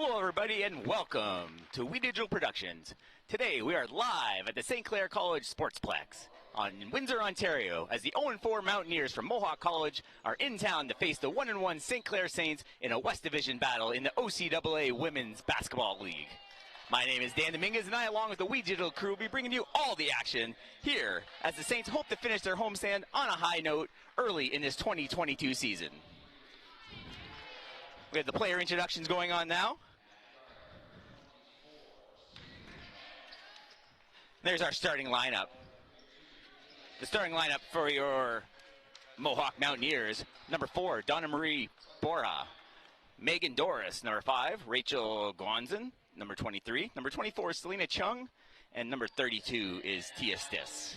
Hello everybody and welcome to We Digital Productions. Today we are live at the St Clair College Sportsplex in Windsor, Ontario, as the 0-4 Mountaineers from Mohawk College are in town to face the 1-1 St Clair Saints in a West Division battle in the OCAA Women's Basketball League. My name is Dan Dominguez, and I, along with the We Digital crew, will be bringing you all the action here as the Saints hope to finish their homestand on a high note early in this 2022 season. We have the player introductions going on now. There's our starting lineup. The starting lineup for your Mohawk Mountaineers: number 4, Donna Marie Bora. Megan Doris, number 5, Rachel Guanzin, number 23. Number 24 is Selena Chung, and number 32 is Tia Stis.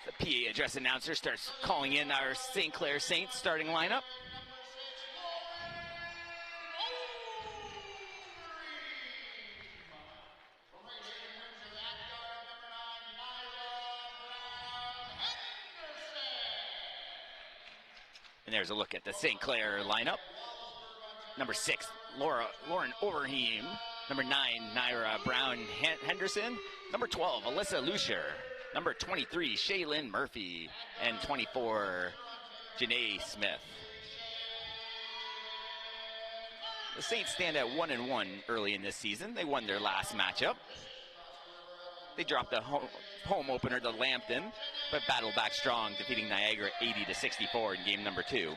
The PA address announcer starts calling in our St. Clair Saints starting lineup. And there's a look at the St. Clair lineup. Number 6, Lauren Overheim. Number 9, Naira Brown Henderson. Number 12, Alyssa Lucier. Number 23, Shaylin Murphy. And 24, Janae Smith. The Saints stand at 1-1 early in this season. They won their last matchup. They dropped the home opener to Lambton, but battled back strong, defeating Niagara 80-64 in game number 2.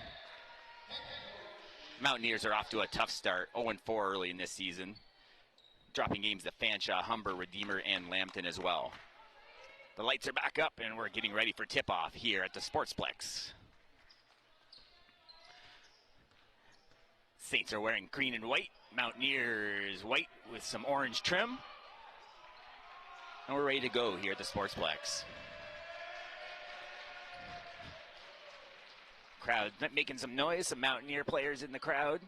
Mountaineers are off to a tough start, 0-4 early in this season, dropping games to Fanshawe, Humber, Redeemer, and Lambton as well. The lights are back up, and we're getting ready for tip-off here at the Sportsplex. Saints are wearing green and white, Mountaineers white with some orange trim. And we're ready to go here at the Sportsplex. Crowd making some noise, some Mountaineer players in the crowd.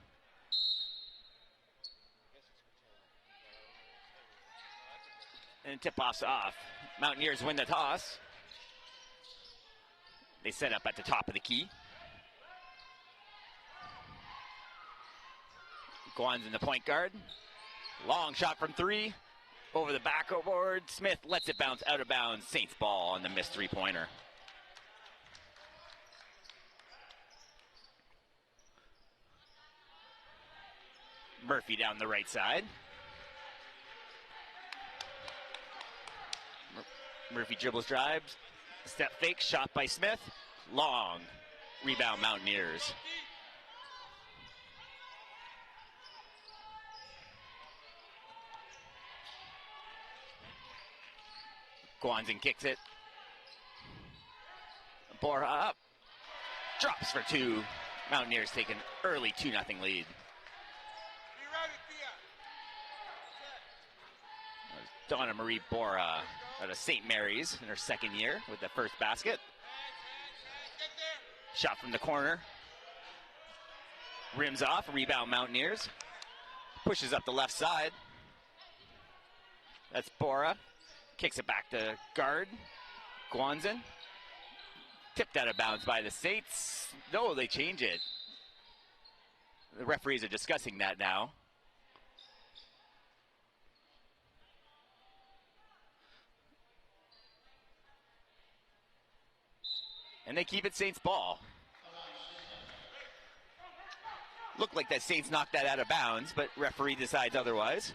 And tip-off's off. Mountaineers win the toss. They set up at the top of the key. Guan's in the point guard. Long shot from 3. Over the backboard, Smith lets it bounce out of bounds. Saints ball on the missed three-pointer. Murphy down the right side. Murphy dribbles, drives, step fake, shot by Smith. Long rebound, Mountaineers. Guanzin kicks it. Bora up. Drops for 2. Mountaineers take an early 2-0 lead. Donna Marie Bora out of St. Mary's in her second year with the first basket. Shot from the corner. Rims off. Rebound, Mountaineers. Pushes up the left side. That's Bora. Kicks it back to guard, Guanzin. Tipped out of bounds by the Saints. No, they change it. The referees are discussing that now. And they keep it Saints ball. Looked like that Saints knocked that out of bounds, but referee decides otherwise.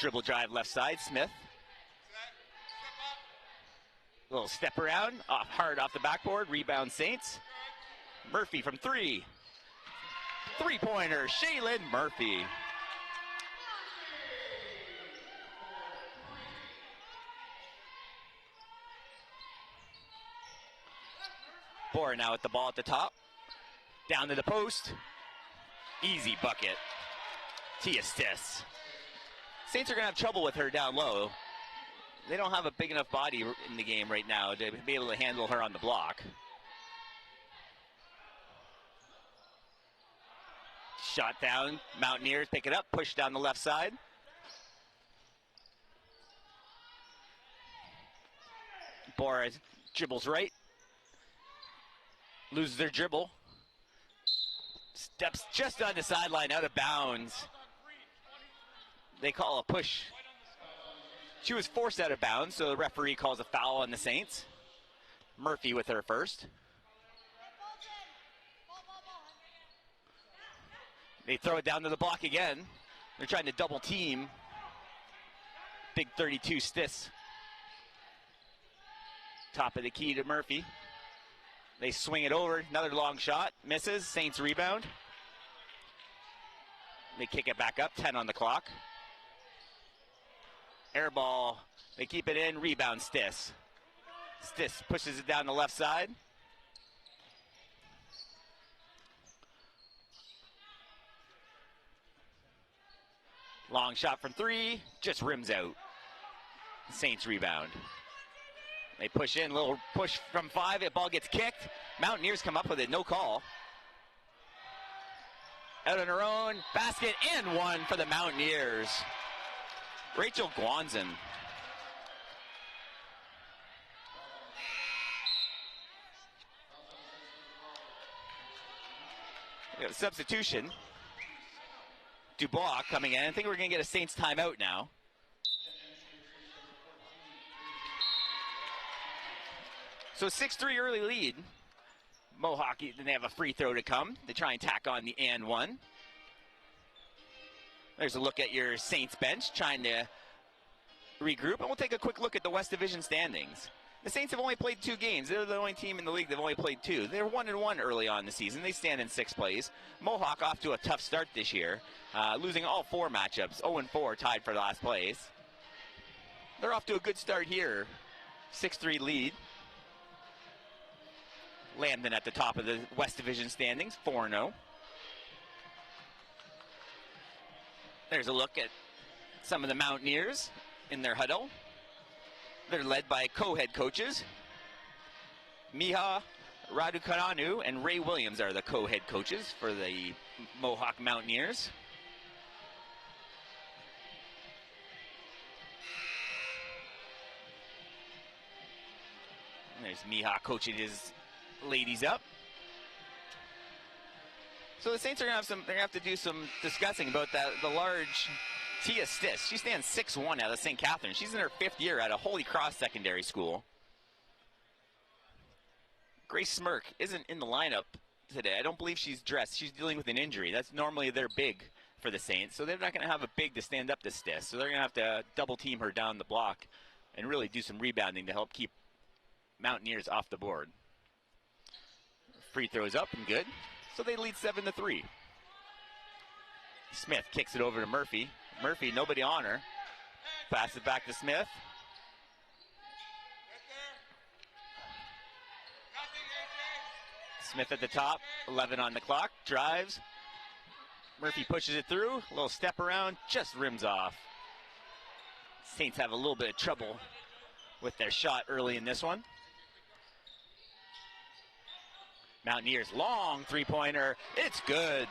Dribble drive left side, Smith. Little step around, hard off the backboard, rebound Saints. Murphy from 3. Three-pointer, Shaylin Murphy. Bora now with the ball at the top. Down to the post. Easy bucket. Tia Stis. Saints are going to have trouble with her down low. They don't have a big enough body in the game right now to be able to handle her on the block. Shot down. Mountaineers pick it up. Push down the left side. Bora dribbles right. Loses their dribble. Steps just on the sideline, out of bounds. They call a push. She was forced out of bounds, so the referee calls a foul on the Saints. Murphy with her first. They throw it down to the block again. They're trying to double team. Big 32 Stiss. Top of the key to Murphy. They swing it over. Another long shot. Misses. Saints rebound. They kick it back up. 10 on the clock. Air ball. They keep it in. Rebound Stiss. Stiss pushes it down the left side. Long shot from three. Just rims out. Saints rebound. They push in. Little push from 5. The ball gets kicked. Mountaineers come up with it. No call. Out on her own. Basket and one for the Mountaineers. Rachel Guanzin. We have a substitution. Dubois coming in. I think we're going to get a Saints timeout now. So 6-3 early lead. Mohawk, then they have a free throw to come. They try and tack on the and one. There's a look at your Saints bench, trying to regroup. And we'll take a quick look at the West Division standings. The Saints have only played 2 games. They're the only team in the league that have only played 2. They're 1-1 early on in the season. They stand in 6th place. Mohawk off to a tough start this year, losing all 4 matchups. 0-4, tied for last place. They're off to a good start here. 6-3 lead. Lambden at the top of the West Division standings, 4-0. There's a look at some of the Mountaineers in their huddle. They're led by co-head coaches. Miha Radukananu and Ray Williams are the co-head coaches for the Mohawk Mountaineers. There's Miha coaching his ladies up. So the Saints are gonna have to do some discussing about the large Tia Stiss. She stands 6'1" out of St. Catharines. She's in her 5th year at a Holy Cross Secondary School. Grace Smirk isn't in the lineup today. I don't believe she's dressed. She's dealing with an injury. That's normally their big for the Saints, so they're not going to have a big to stand up to Stiss. So they're going to have to double team her down the block and really do some rebounding to help keep Mountaineers off the board. Free throws up and good. So they lead 7-3. Smith kicks it over to Murphy. Murphy, nobody on her. Pass it back to Smith. Smith at the top, 11 on the clock, drives. Murphy pushes it through, a little step around, just rims off. Saints have a little bit of trouble with their shot early in this one. Mountaineers, long three-pointer, it's good.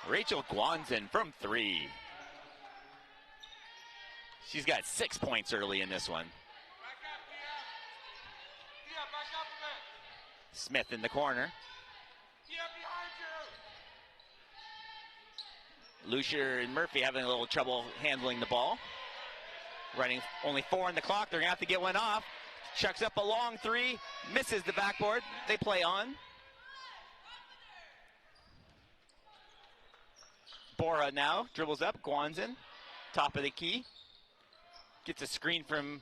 Rachel Guanzin from 3. She's got 6 points early in this one. Smith in the corner. Lucier and Murphy having a little trouble handling the ball. Running only 4 on the clock. They're going to have to get one off. Chucks up a long 3. Misses the backboard. They play on. Bora now dribbles up. Guanzin, top of the key. Gets a screen from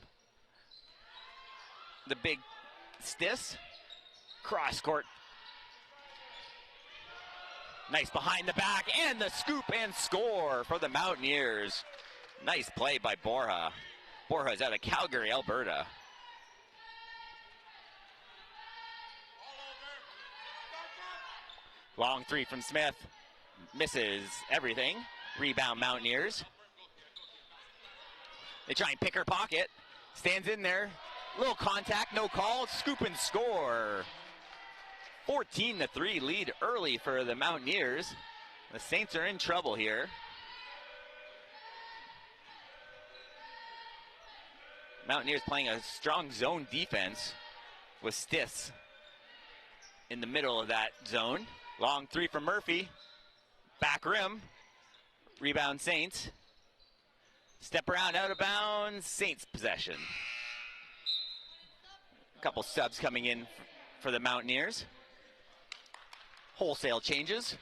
the big Stiss. Cross court. Nice behind the back and the scoop and score for the Mountaineers. Nice play by Borja. Borja is out of Calgary, Alberta. Long 3 from Smith. Misses everything. Rebound Mountaineers. They try and pick her pocket. Stands in there. Little contact, no call. Scoop and score. 14-3 lead early for the Mountaineers. The Saints are in trouble here. Mountaineers playing a strong zone defense with Stiss in the middle of that zone. Long three from Murphy. Back rim. Rebound Saints. Step around, out of bounds. Saints possession. A couple subs coming in for the Mountaineers. Wholesale changes.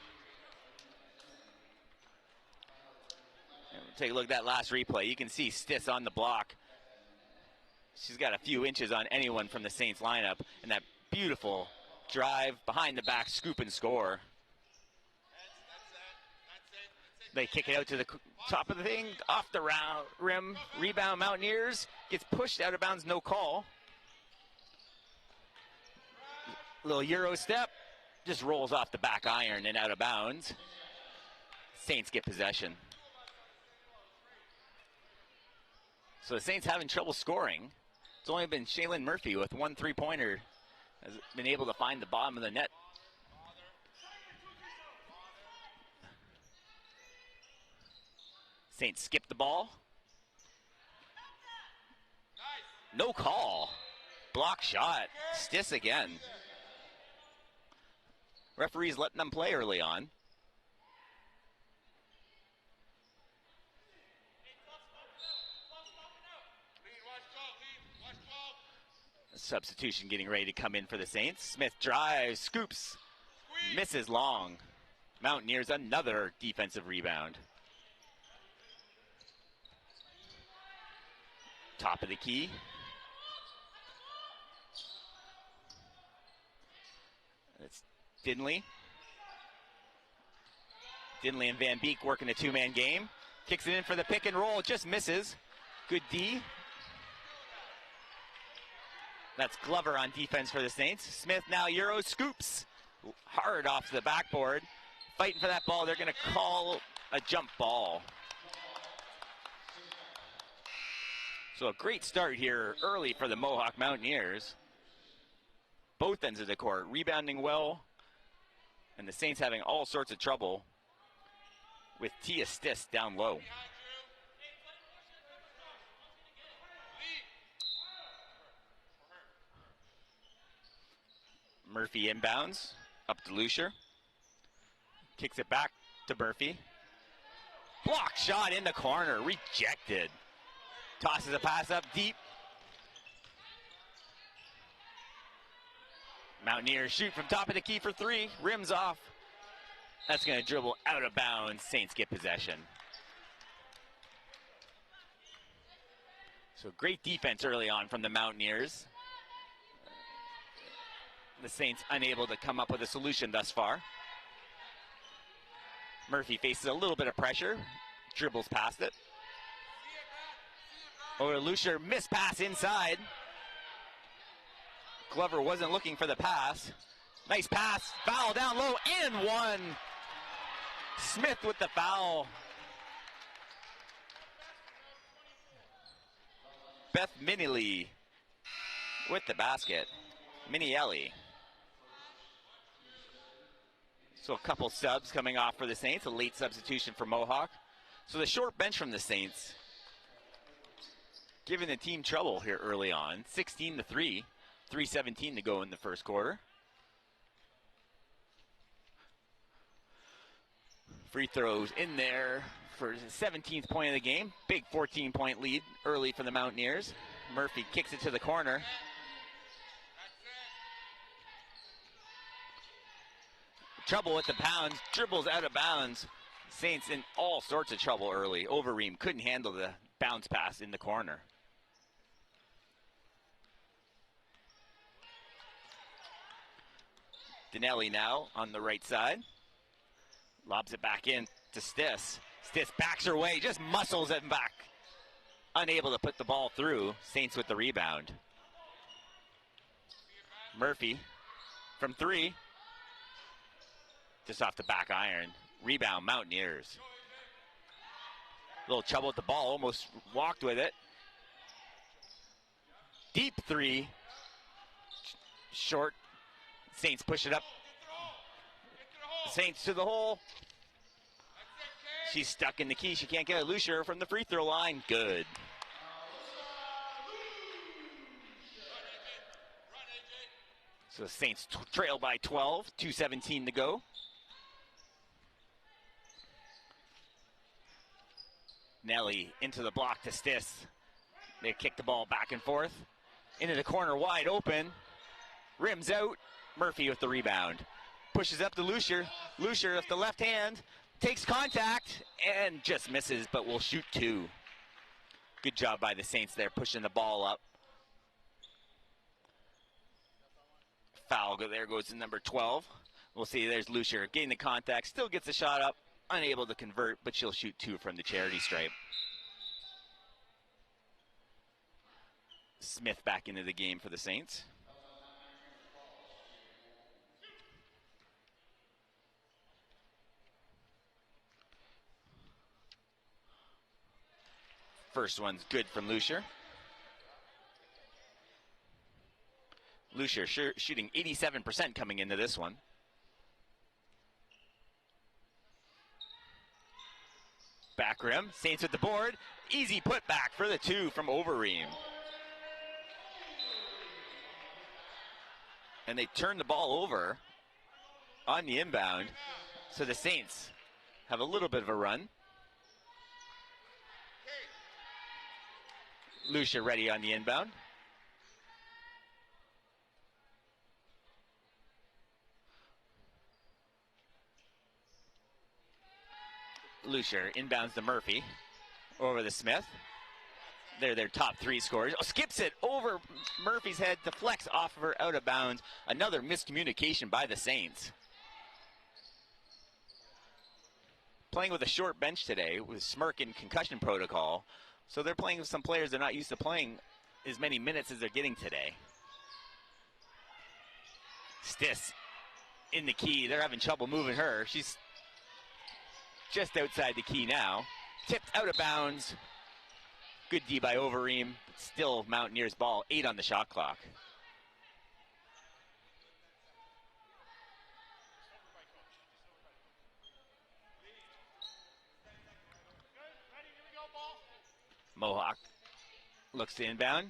And we'll take a look at that last replay. You can see Stiss on the block. She's got a few inches on anyone from the Saints lineup. And that beautiful drive behind the back, scoop and score. They kick it out to the top of the thing, off the rim. Rebound Mountaineers. Gets pushed out of bounds, no call. Little Euro step. Just rolls off the back iron and out of bounds. Saints get possession. So the Saints having trouble scoring. It's only been Shaylin Murphy with 1 3-pointer. Has been able to find the bottom of the net. Saints skip the ball. No call. Block shot. Stiss again. Referees letting them play early on. Substitution getting ready to come in for the Saints. Smith drives, scoops, misses long. Mountaineers another defensive rebound. Top of the key. It's Dinley. Dinley and Van Beek working a two-man game. Kicks it in for the pick and roll, just misses. Good D. That's Glover on defense for the Saints. Smith now Euro scoops. Hard off the backboard. Fighting for that ball. They're going to call a jump ball. So a great start here early for the Mohawk Mountaineers. Both ends of the court rebounding well. And the Saints having all sorts of trouble with Tia Stiss down low. Murphy inbounds, up to Lucier. Kicks it back to Murphy. Block shot in the corner, rejected. Tosses a pass up deep. Mountaineers shoot from top of the key for three, rims off. That's going to dribble out of bounds. Saints get possession. So great defense early on from the Mountaineers. The Saints unable to come up with a solution thus far. Murphy faces a little bit of pressure, dribbles past it. Over to Lucier, missed pass inside. Glover wasn't looking for the pass. Nice pass, foul down low, and one. Smith with the foul. Beth Minielli with the basket. Minielli. So a couple subs coming off for the Saints, a late substitution for Mohawk. So the short bench from the Saints giving the team trouble here early on. 16-3, 3:17 to go in the first quarter. Free throws in there for the 17th point of the game. Big 14-point lead early for the Mountaineers. Murphy kicks it to the corner. Trouble with the pounds, dribbles out of bounds. Saints in all sorts of trouble early. Overeem couldn't handle the bounce pass in the corner. Dinelli now on the right side. Lobs it back in to Stiss. Stiss backs her way, just muscles it back. Unable to put the ball through. Saints with the rebound. Murphy from three. Just off the back iron. Rebound, Mountaineers. A little trouble with the ball, almost walked with it. Deep three. Short. Saints push it up. Saints to the hole. She's stuck in the key. She can't get it. Lucier from the free throw line. Good. So the Saints trail by 12, 2:17 to go. Nelly into the block to Stiss. They kick the ball back and forth. Into the corner, wide open. Rims out. Murphy with the rebound. Pushes up to Lucier. Lucier with the left hand. Takes contact and just misses, but will shoot two. Good job by the Saints there, pushing the ball up. Foul, there goes to number 12. We'll see, there's Lucier getting the contact. Still gets the shot up. Unable to convert, but she'll shoot two from the charity stripe. Smith back into the game for the Saints. First one's good from Lucier. Lucier shooting 87% coming into this one. Back rim, Saints with the board. Easy putback for the two from Overeem. And they turn the ball over on the inbound. So the Saints have a little bit of a run. Lucier ready on the inbound. Lucier inbounds to Murphy over the Smith. They're their top three scorers. Oh, skips it over Murphy's head, deflects off of her, out of bounds. Another miscommunication by the Saints. Playing with a short bench today with Smirk in concussion protocol. So they're playing with some players they're not used to playing as many minutes as they're getting today. Stiss in the key. They're having trouble moving her. She's just outside the key now. Tipped out of bounds. Good D by Overeem. Still Mountaineers ball. 8 on the shot clock. Mohawk looks to inbound.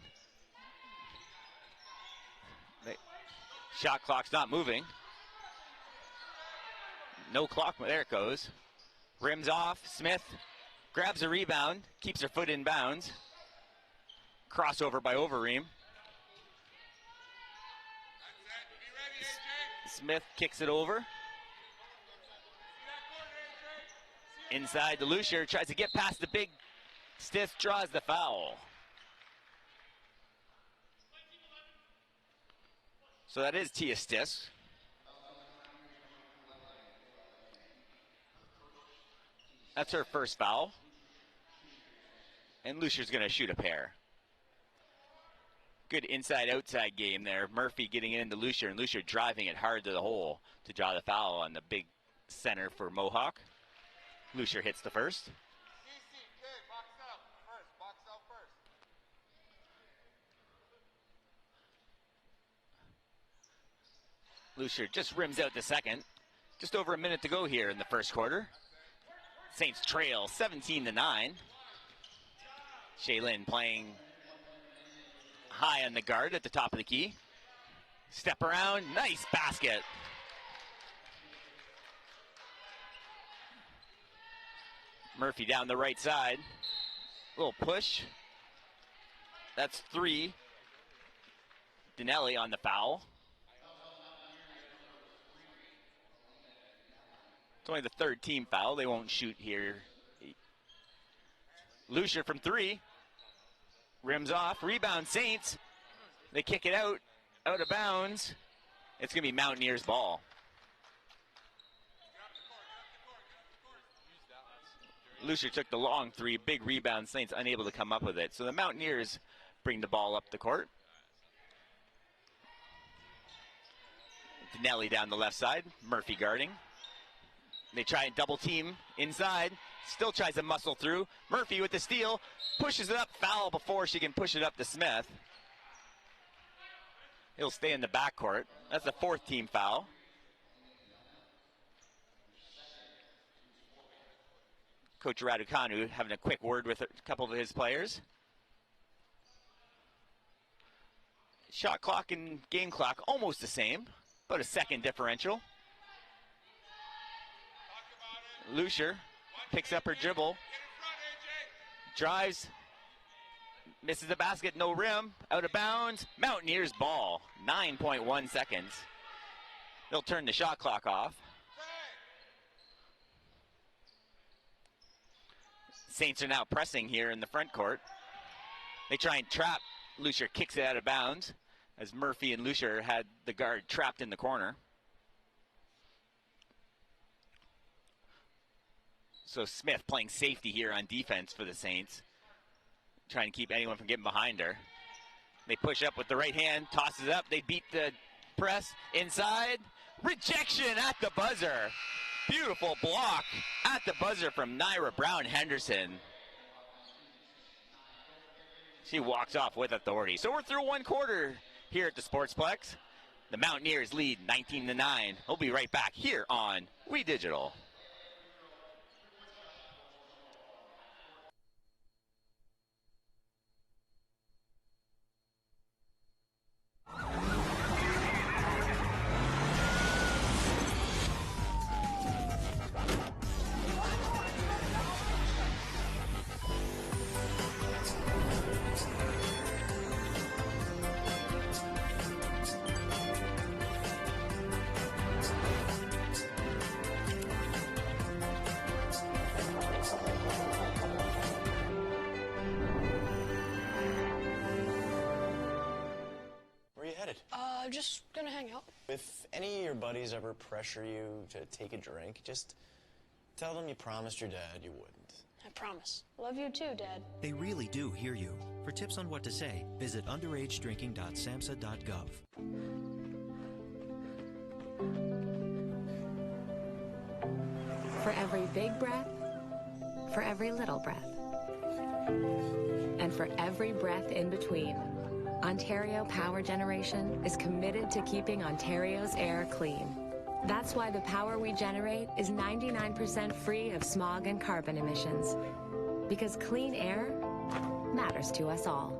Shot clock's not moving. No clock. There it goes. Rims off. Smith grabs a rebound. Keeps her foot in bounds. Crossover by Overeem. Smith kicks it over. Inside to Lucier. Tries to get past the big. Stiss draws the foul. So that is Tia Stiss. That's her first foul. And Lucier's going to shoot a pair. Good inside-outside game there. Murphy getting it into Lucier, and Lucier driving it hard to the hole to draw the foul on the big center for Mohawk. Lucier hits the first. Lucier just rims out the second. Just over a minute to go here in the first quarter. Saints trail 17-9. Shaylin playing high on the guard at the top of the key. Step around, nice basket. Murphy down the right side. Little push. That's 3. Dinelli on the foul. It's only the third team foul. They won't shoot here. Lucier from 3. Rims off. Rebound Saints. They kick it out of bounds. It's going to be Mountaineers ball. Lucier took the long 3. Big rebound. Saints unable to come up with it. So the Mountaineers bring the ball up the court. Dinelli down the left side. Murphy guarding. They try and double team inside. Still tries to muscle through. Murphy with the steal. Pushes it up. Foul before she can push it up to Smith. He'll stay in the backcourt. That's the 4th team foul. Coach Raducanu having a quick word with a couple of his players. Shot clock and game clock almost the same, but a second differential. Lucier picks up her dribble, drives, misses the basket, no rim, out of bounds. Mountaineers ball, 9.1 seconds. They'll turn the shot clock off. Saints are now pressing here in the front court. They try and trap. Lucier kicks it out of bounds as Murphy and Lucier had the guard trapped in the corner. So Smith playing safety here on defense for the Saints, trying to keep anyone from getting behind her. They push up with the right hand, tosses up. They beat the press inside. Rejection at the buzzer. Beautiful block at the buzzer from Naira Brown Henderson. She walks off with authority. So we're through one quarter here at the Sportsplex. The Mountaineers lead 19-9. We'll be right back here on We Digital. I'm just gonna hang out. If any of your buddies ever pressure you to take a drink, just tell them you promised your dad you wouldn't. I promise. Love you too, Dad. They really do hear you. For tips on what to say, visit underagedrinking.samhsa.gov. For every big breath, for every little breath, and for every breath in between, Ontario Power Generation is committed to keeping Ontario's air clean. That's why the power we generate is 99% free of smog and carbon emissions. Because clean air matters to us all.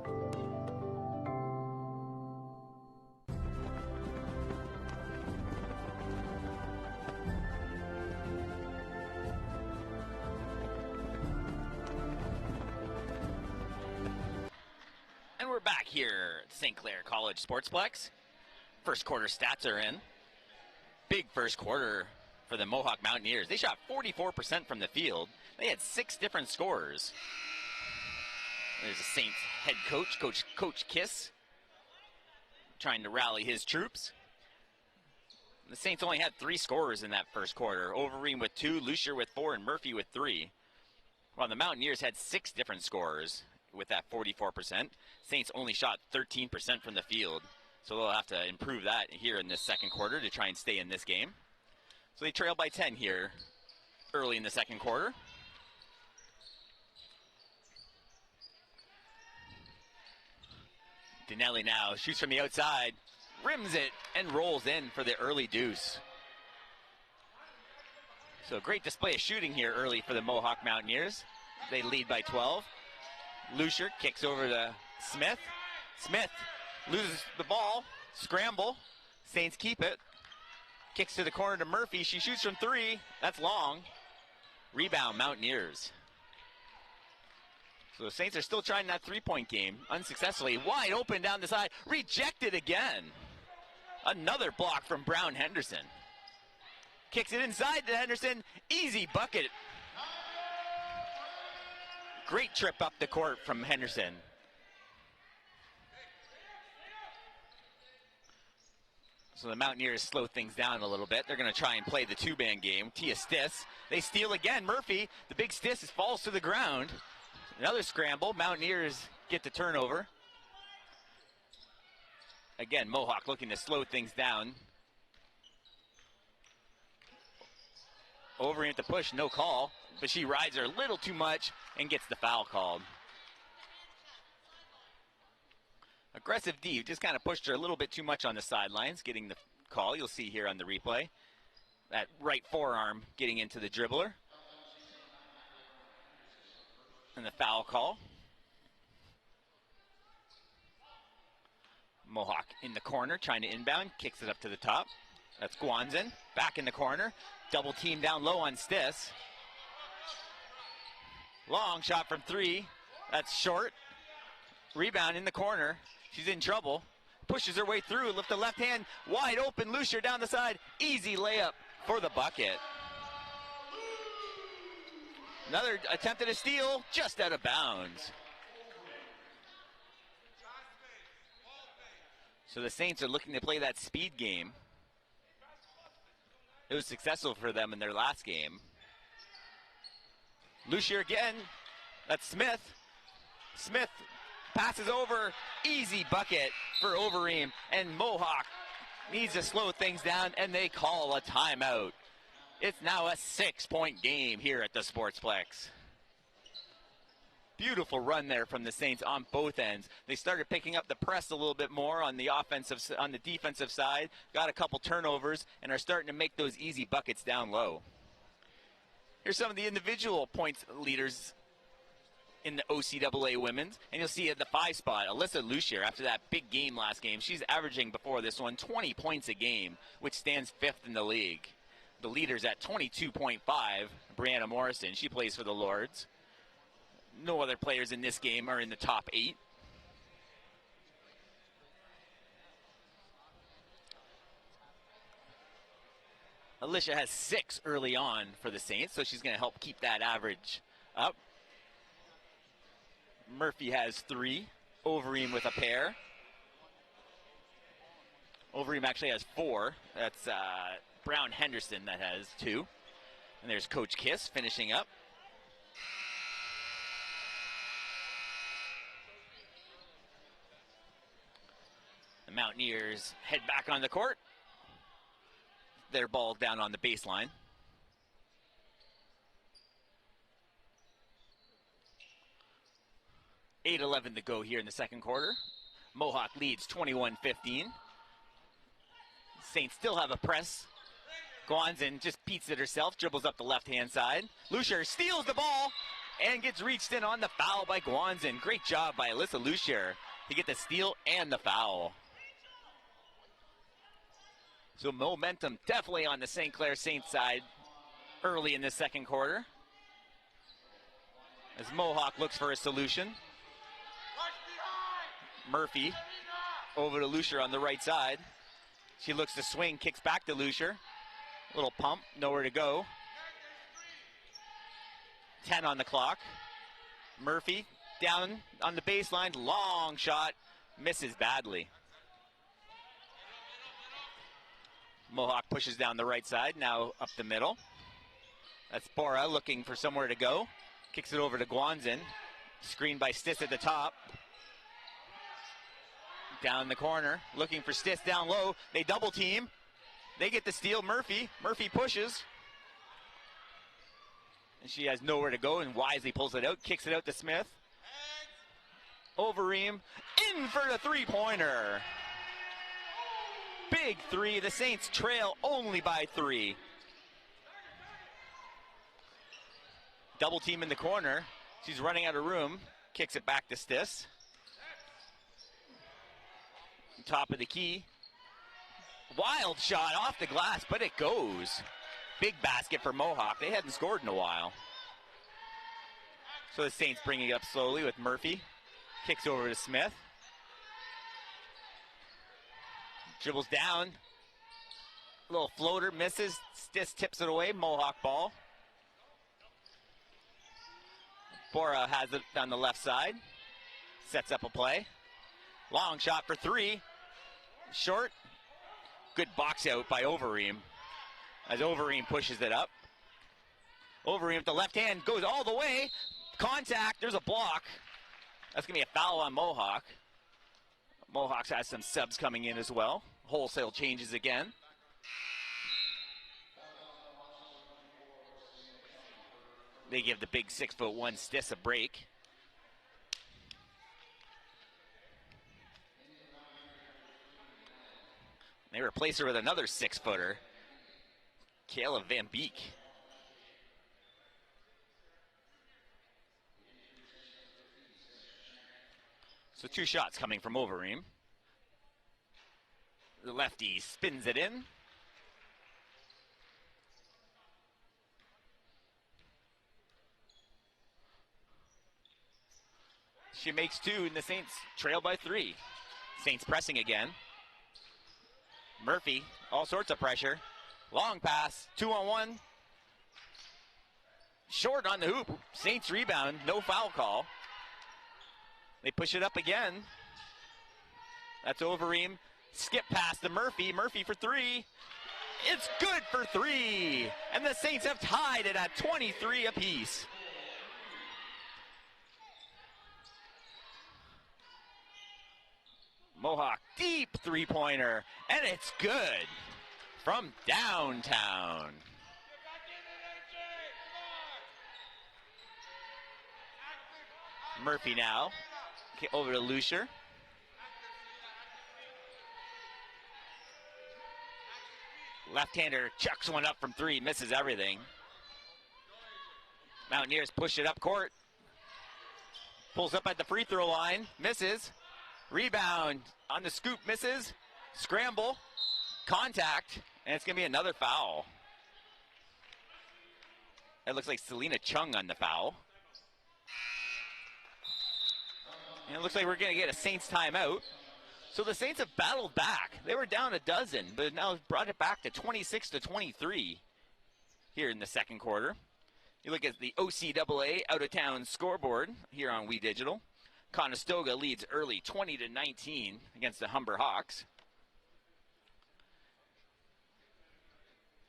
And we're back here at St. Clair College Sportsplex. First quarter stats are in. Big first quarter for the Mohawk Mountaineers. They shot 44% from the field. They had 6 different scorers. There's the Saints head coach, Coach Kiss, trying to rally his troops. The Saints only had 3 scorers in that first quarter. Overeem with 2, Lucier with 4, and Murphy with 3. While the Mountaineers had 6 different scorers with that 44%. Saints only shot 13% from the field. So they'll have to improve that here in this second quarter to try and stay in this game. So they trail by 10 here early in the second quarter. Dinelli now shoots from the outside, rims it, and rolls in for the early deuce. So great display of shooting here early for the Mohawk Mountaineers. They lead by 12. Lucier kicks over to Smith. Smith loses the ball, scramble. Saints keep it. Kicks to the corner to Murphy. She shoots from 3. That's long. Rebound, Mountaineers. So the Saints are still trying that three-point game unsuccessfully. Wide open down the side. Rejected again. Another block from Brown Henderson. Kicks it inside to Henderson. Easy bucket. Great trip up the court from Henderson. So the Mountaineers slow things down a little bit. They're going to try and play the two-man game. Tia Stiss. They steal again. Murphy, the big Stiss, falls to the ground. Another scramble. Mountaineers get the turnover. Again, Mohawk looking to slow things down. Over at the push, no call. But she rides her a little too much and gets the foul called. Aggressive D just kind of pushed her a little bit too much on the sidelines, getting the call. You'll see here on the replay. That right forearm getting into the dribbler. And the foul call. Mohawk in the corner, trying to inbound, kicks it up to the top. That's Guanzin, back in the corner. Double team down low on Stiss. Long shot from 3. That's short. Rebound in the corner. She's in trouble. Pushes her way through, lift the left hand, wide open, Lucier down the side. Easy layup for the bucket. Another attempt at a steal, just out of bounds. So the Saints are looking to play that speed game. It was successful for them in their last game. Lucier again. That's Smith. Smith passes over. Easy bucket for Overeem. And Mohawk needs to slow things down, and they call a timeout. It's now a 6-point game here at the Sportsplex. Beautiful run there from the Saints on both ends. They started picking up the press a little bit more on the defensive side, got a couple turnovers, and are starting to make those easy buckets down low. Here's some of the individual points leaders in the OCAA women's, and you'll see at the 5 spot, Alyssa Lucier, after that big game last game, she's averaging before this one 20 points a game, which stands 5th in the league. The leaders at 22.5, Brianna Morrison, she plays for the Lords. No other players in this game are in the top 8. Alicia has 6 early on for the Saints, so she's going to help keep that average up. Murphy has 3. Overeem with a pair. Overeem actually has 4. That's Brown Henderson that has 2. And there's Coach Kiss finishing up. The Mountaineers head back on the court. Their ball down on the baseline. .8:11 to go here in the second quarter. Mohawk leads 21-15. Saints still have a press. Guanzin just beats it herself, dribbles up the left-hand side. Lucier steals the ball and gets reached in on the foul by Guanzin. Great job by Alyssa Lucier to get the steal and the foul. So momentum definitely on the St. Clair Saints side early in the second quarter, as Mohawk looks for a solution. Murphy over to Lucier on the right side. She looks to swing, kicks back to Lucier. Little pump, nowhere to go. 10 on the clock. Murphy down on the baseline, long shot, misses badly. Mohawk pushes down the right side, now up the middle. That's Bora looking for somewhere to go. Kicks it over to Guanzin. Screened by Stiss at the top. Down the corner, looking for Stiss down low. They double team. They get the steal, Murphy. Murphy pushes. And she has nowhere to go and wisely pulls it out, kicks it out to Smith. Overeem in for the three-pointer. Big 3. The Saints trail only by 3. Double team in the corner. She's running out of room. Kicks it back to Stiss. Top of the key. Wild shot off the glass, but it goes. Big basket for Mohawk. They hadn't scored in a while. So the Saints bring it up slowly with Murphy. Kicks over to Smith. Dribbles down. Little floater, misses. Stiss tips it away. Mohawk ball. Bora has it on the left side. Sets up a play. Long shot for 3. Short. Good box out by Overeem, as Overeem pushes it up. Overeem with the left hand goes all the way. Contact. There's a block. That's going to be a foul on Mohawk. Mohawks has some subs coming in as well. Wholesale changes again. They give the big 6'1" Stiss a break. They replace her with another 6-footer, Kayla Van Beek. So 2 shots coming from Overeem. The lefty spins it in. She makes 2, and the Saints trail by 3. Saints pressing again. Murphy, all sorts of pressure. Long pass, 2-on-1. Short on the hoop. Saints rebound, no foul call. They push it up again. That's Overeem. Skip pass to Murphy. Murphy for 3. It's good for 3. And the Saints have tied it at 23 apiece. Mohawk deep three-pointer, and it's good from downtown. Murphy now, okay, over to Lucier. Left-hander chucks one up from 3, misses everything. Mountaineers push it up court. Pulls up at the free throw line, misses. Rebound on the scoop, misses. Scramble, contact, and it's going to be another foul. It looks like Selena Chung on the foul. And it looks like we're going to get a Saints timeout. So the Saints have battled back. They were down a dozen, but now brought it back to 26-23 here in the second quarter. You look at the OCAA out-of-town scoreboard here on We Digital. Conestoga leads early 20-19 against the Humber Hawks.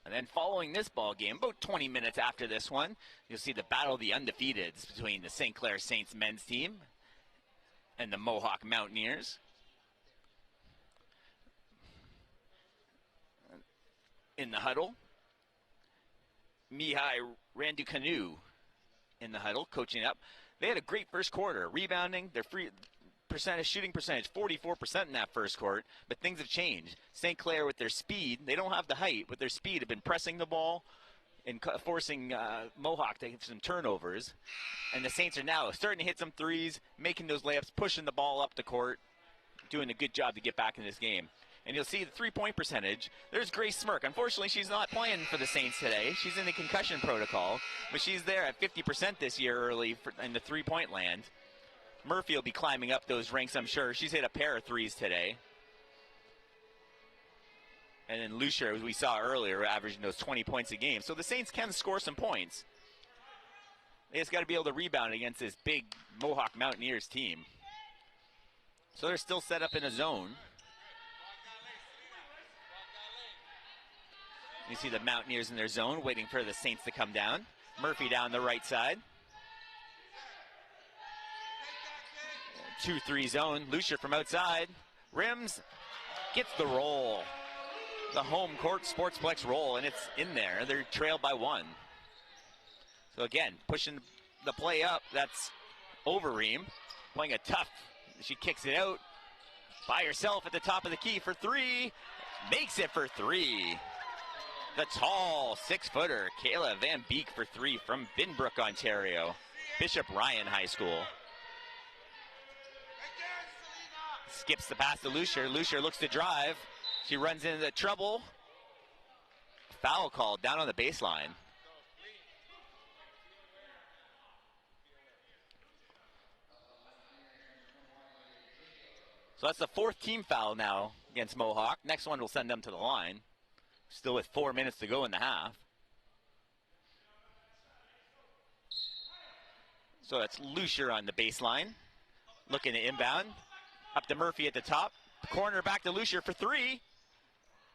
And then following this ball game, about 20 minutes after this one, you'll see the battle of the undefeateds between the St Clair Saints men's team and the Mohawk Mountaineers. In the huddle, Mihai Randucanu in the huddle, coaching up. They had a great first quarter, rebounding. Their shooting percentage, 44% in that first quarter, but things have changed. St. Clair with their speed, they don't have the height. With their speed, have been pressing the ball and forcing Mohawk to have some turnovers. And the Saints are now starting to hit some threes, making those layups, pushing the ball up the court, doing a good job to get back in this game. And you'll see the three-point percentage. There's Grace Smirk. Unfortunately, she's not playing for the Saints today. She's in the concussion protocol, but she's there at 50% this year early in the three-point land. Murphy will be climbing up those ranks, I'm sure. She's hit a pair of threes today. And then Lucier, as we saw earlier, averaging those 20 points a game. So the Saints can score some points. They just got to be able to rebound against this big Mohawk Mountaineers team. So they're still set up in a zone. You see the Mountaineers in their zone, waiting for the Saints to come down. Murphy down the right side. 2-3 zone. Lucier from outside. Rims gets the roll. The home court Sportsplex roll, and it's in there. They're trailed by 1. So again, pushing the play up. That's Overeem playing a tough. She kicks it out by herself at the top of the key for 3. Makes it for 3. The tall 6-footer, Kayla Van Beek for 3 from Binbrook, Ontario. Bishop Ryan High School. Skips the pass to Lucier. Lucier looks to drive. She runs into trouble. Foul called down on the baseline. So that's the 4th team foul now against Mohawk. Next one will send them to the line. Still with 4 minutes to go in the half. So that's Lucier on the baseline. Looking to inbound. Up to Murphy at the top. Corner back to Lucier for 3.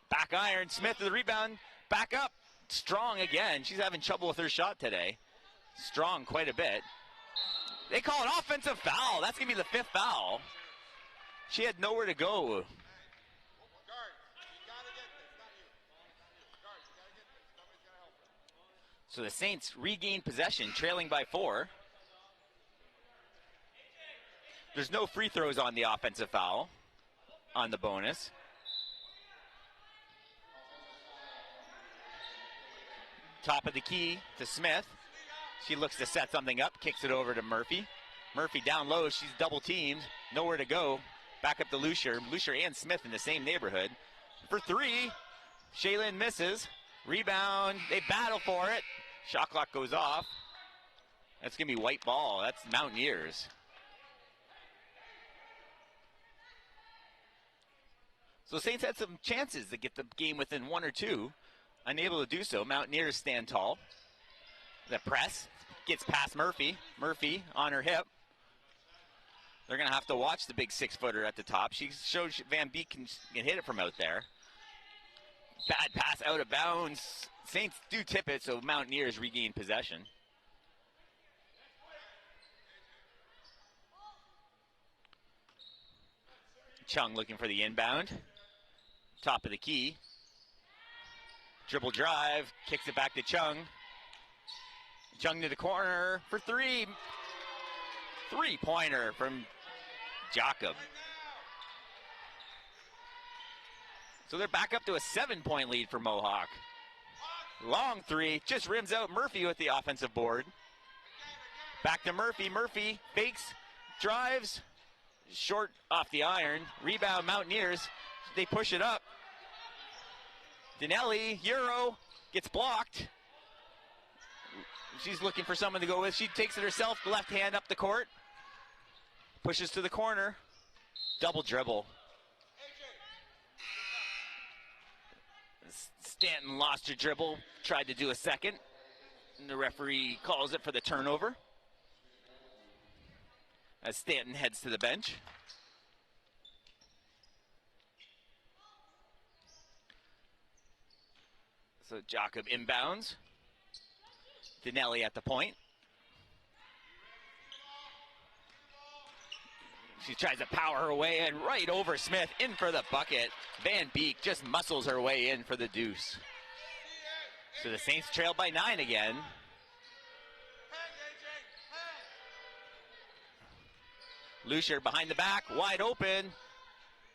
Back iron. Smith to the rebound. Back up. Strong again. She's having trouble with her shot today. Strong quite a bit. They call an offensive foul. That's going to be the 5th foul. She had nowhere to go. So the Saints regain possession, trailing by 4. There's no free throws on the offensive foul on the bonus. Top of the key to Smith. She looks to set something up, kicks it over to Murphy. Murphy down low, she's double teamed, nowhere to go. Back up to Lucier. Lucier and Smith in the same neighborhood. for three. Shaylin misses. Rebound. They battle for it. Shot clock goes off. That's going to be white ball. That's Mountaineers. So Saints had some chances to get the game within one or two. Unable to do so. Mountaineers stand tall. The press gets past Murphy. Murphy on her hip. They're going to have to watch the big 6-footer at the top. She shows Van Beek can hit it from out there. Bad pass out of bounds. Saints do tip it, so Mountaineers regain possession. Chung looking for the inbound. Top of the key. Dribble drive. Kicks it back to Chung. Chung to the corner for three. Three-pointer from Jacob. So they're back up to a 7-point lead for Mohawk. Long three, just rims out Murphy with the offensive board. Back to Murphy. Murphy fakes, drives, short off the iron. Rebound Mountaineers. They push it up. Dinelli, Euro, gets blocked. She's looking for someone to go with. She takes it herself, left hand up the court. Pushes to the corner. Double dribble. Stanton lost her dribble, tried to do a second. And the referee calls it for the turnover. As Stanton heads to the bench. So Jacob inbounds. Dinelli at the point. She tries to power her way in right over Smith, in for the bucket. Van Beek just muscles her way in for the deuce. So the Saints trail by 9 again. Lucier behind the back, wide open.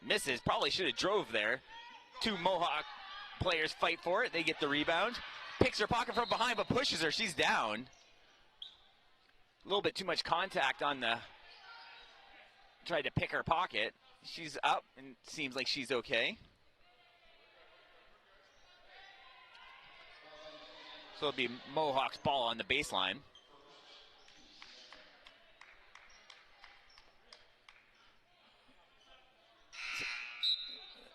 Misses, probably should have drove there. Two Mohawk players fight for it. They get the rebound. Picks her pocket from behind, but pushes her. She's down. A little bit too much contact on the... Tried to pick her pocket. She's up and seems like she's okay. So it'll be Mohawk's ball on the baseline.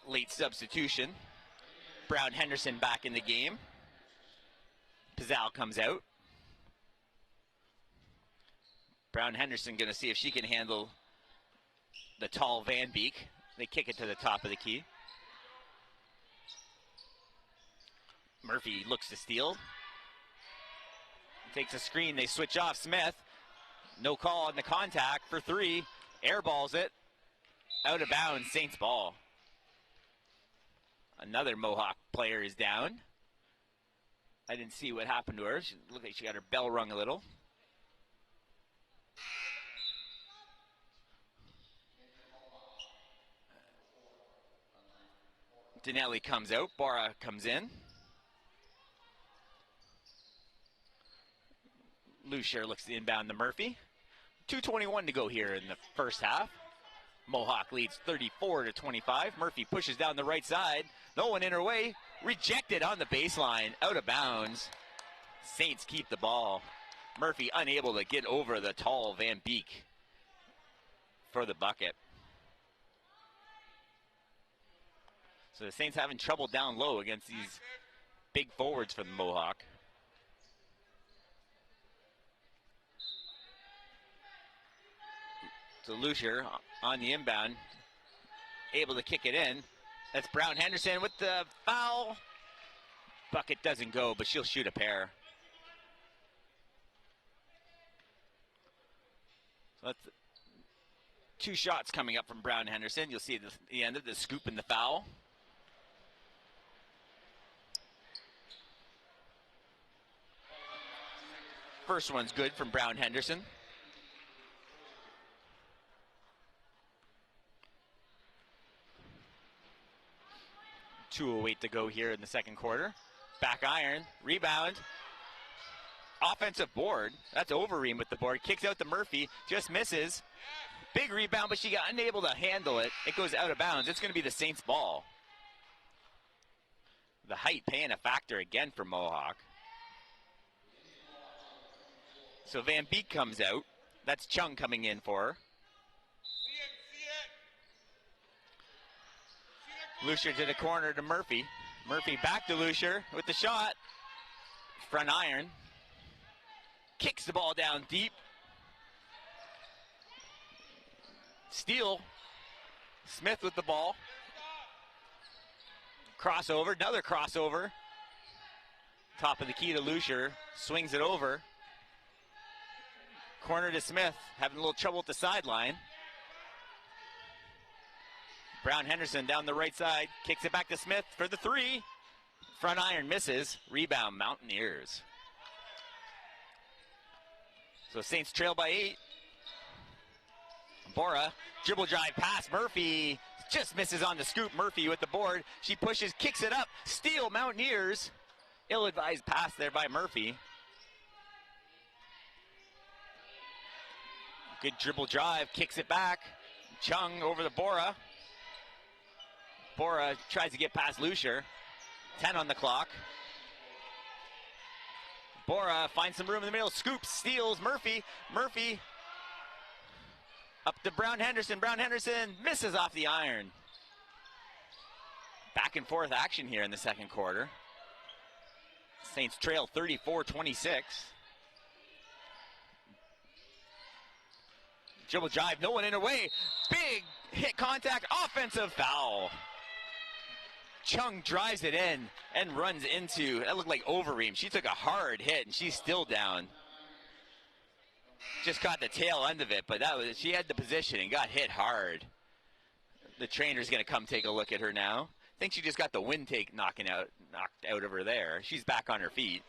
Late substitution. Brown Henderson back in the game. Pizzal comes out. Brown Henderson going to see if she can handle the tall Van Beek. They kick it to the top of the key. Murphy looks to steal. Takes a screen. They switch off Smith. No call on the contact for three. Airballs it. Out of bounds. Saints ball. Another Mohawk player is down. I didn't see what happened to her. She looked like she got her bell rung a little. Dinelli comes out. Barra comes in. Lucier looks to inbound to Murphy. 2:21 to go here in the first half. Mohawk leads 34-25. Murphy pushes down the right side. No one in her way. Rejected on the baseline. Out of bounds. Saints keep the ball. Murphy unable to get over the tall Van Beek for the bucket. So the Saints having trouble down low against these big forwards for the Mohawk. So Lucier on the inbound, able to kick it in. That's Brown Henderson with the foul. Bucket doesn't go, but she'll shoot a pair. So that's two shots coming up from Brown Henderson. You'll see the end of the scoop and the foul. First one's good from Brown Henderson. 2:08 to go here in the second quarter. Back iron, rebound, offensive board. That's Overeem with the board. Kicks out to Murphy, just misses. Big rebound, but she got unable to handle it. It goes out of bounds. It's going to be the Saints ball. The height paying a factor again for Mohawk. So Van Beek comes out. That's Chung coming in for her. Lucier to the corner to Murphy. Murphy back to Lucier with the shot. Front iron. Kicks the ball down deep. Steal. Smith with the ball. Crossover, another crossover. Top of the key to Lucier. Swings it over. Corner to Smith, having a little trouble at the sideline. Brown Henderson down the right side, kicks it back to Smith for the three. Front iron misses. Rebound Mountaineers. So Saints trail by 8. Bora, dribble drive pass. Murphy just misses on the scoop. Murphy with the board. She pushes, kicks it up. Steal Mountaineers. Ill-advised pass there by Murphy. Good dribble drive, kicks it back. Chung over the Bora. Bora tries to get past Lucier. 10 on the clock. Bora finds some room in the middle. Scoops, steals. Murphy. Murphy up to Brown Henderson. Brown Henderson misses off the iron. Back and forth action here in the second quarter. Saints trail 34-26. Dribble drive, no one in her way. Big hit contact, offensive foul. Chung drives it in and runs into, that looked like Overeem. She took a hard hit and she's still down. Just caught the tail end of it, but she had the position and got hit hard. The trainer's gonna come take a look at her now. I think she just got the wind knocked out of her there. She's back on her feet.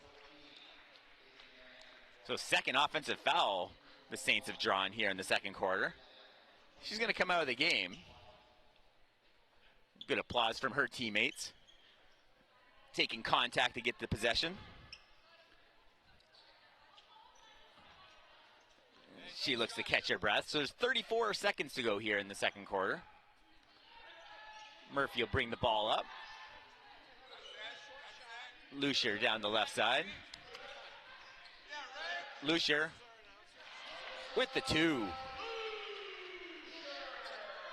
So second offensive foul the Saints have drawn here in the second quarter. She's gonna come out of the game. Good applause from her teammates. Taking contact to get the possession. She looks to catch her breath. So there's 34 seconds to go here in the second quarter. Murphy will bring the ball up. Lucier down the left side. Lucier with the 2.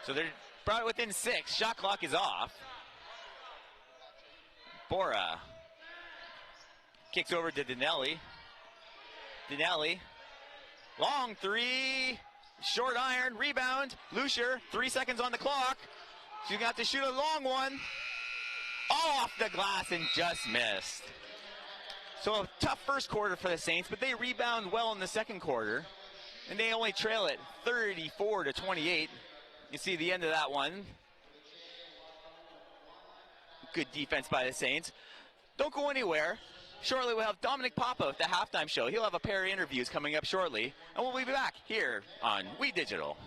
So they're brought it within 6. Shot clock is off. Bora kicks over to Dinelli. Dinelli, long 3, short iron, rebound. Lucier, 3 seconds on the clock. She's got to shoot a long one. Off the glass and just missed. So a tough first quarter for the Saints, but they rebound well in the second quarter. And they only trail it 34-28. You see the end of that one. Good defense by the Saints. Don't go anywhere. Shortly we'll have Dominic Papa with the halftime show. He'll have a pair of interviews coming up shortly. And we'll be back here on We Digital.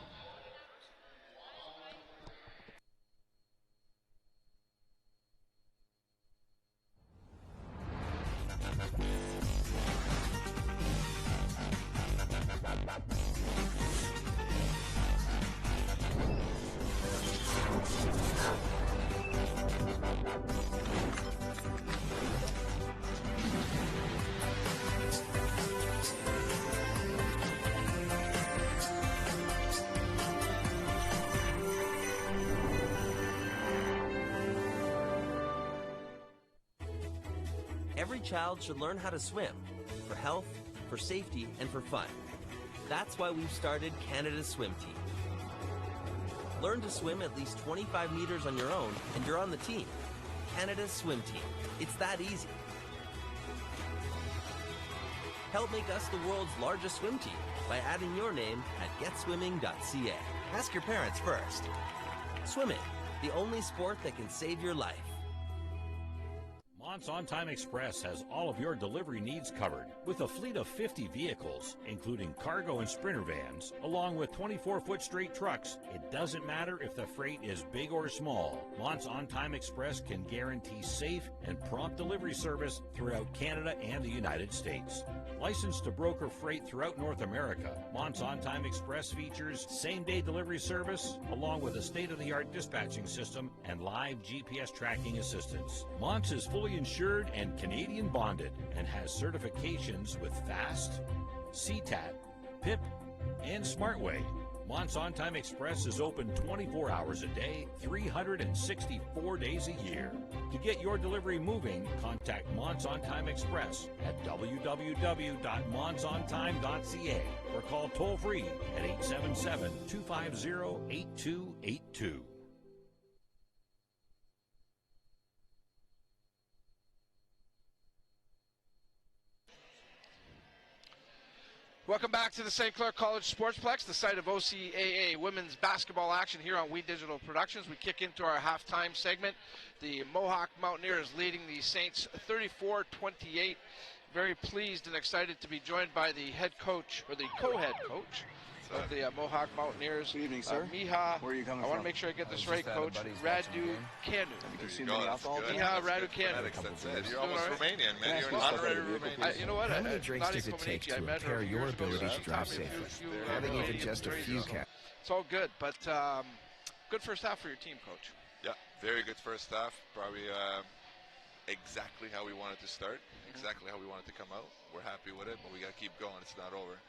Every child should learn how to swim, for health, for safety, and for fun. That's why we've started Canada's Swim Team. Learn to swim at least 25 meters on your own, and you're on the team. Canada's Swim Team. It's that easy. Help make us the world's largest swim team by adding your name at getswimming.ca. Ask your parents first. Swimming, the only sport that can save your life. Mont's On Time Express has all of your delivery needs covered with a fleet of 50 vehicles, including cargo and sprinter vans, along with 24-foot straight trucks. It doesn't matter if the freight is big or small. Mont's On Time Express can guarantee safe and prompt delivery service throughout Canada and the United States. Licensed to broker freight throughout North America, Mont's On Time Express features same-day delivery service, along with a state-of-the-art dispatching system and live GPS tracking assistance. Mont's is fully insured and Canadian bonded and has certifications with FAST, CTAT, PIP, and SmartWay. Mont's On Time Express is open 24 hours a day, 364 days a year. To get your delivery moving, contact Mont's On Time Express at www.montsontime.ca or call toll-free at 877-250-8282. Welcome back to the St. Clair College Sportsplex, the site of OCAA women's basketball action here on We Digital Productions. We kick into our halftime segment. The Mohawk Mountaineers leading the Saints 34-28. Very pleased and excited to be joined by the head coach, or the co-head coach of the Mohawk Mountaineers. Good evening, sir. Miha, where are you coming I want from? to make sure I get this right, Coach. Radu Kanu. Have you seen any alcohol? Miha Radu Kanu. You're almost Romanian, man. You're an honorary Romanian. You know what? How many drinks does it take to impair your ability to drive safely? Having even just a few caps. It's all good, but good first half for your team, Coach. Yeah, very good first half. Probably exactly how we wanted to start, exactly how we wanted to come out. We're happy with it, but we got to keep going. It's not over.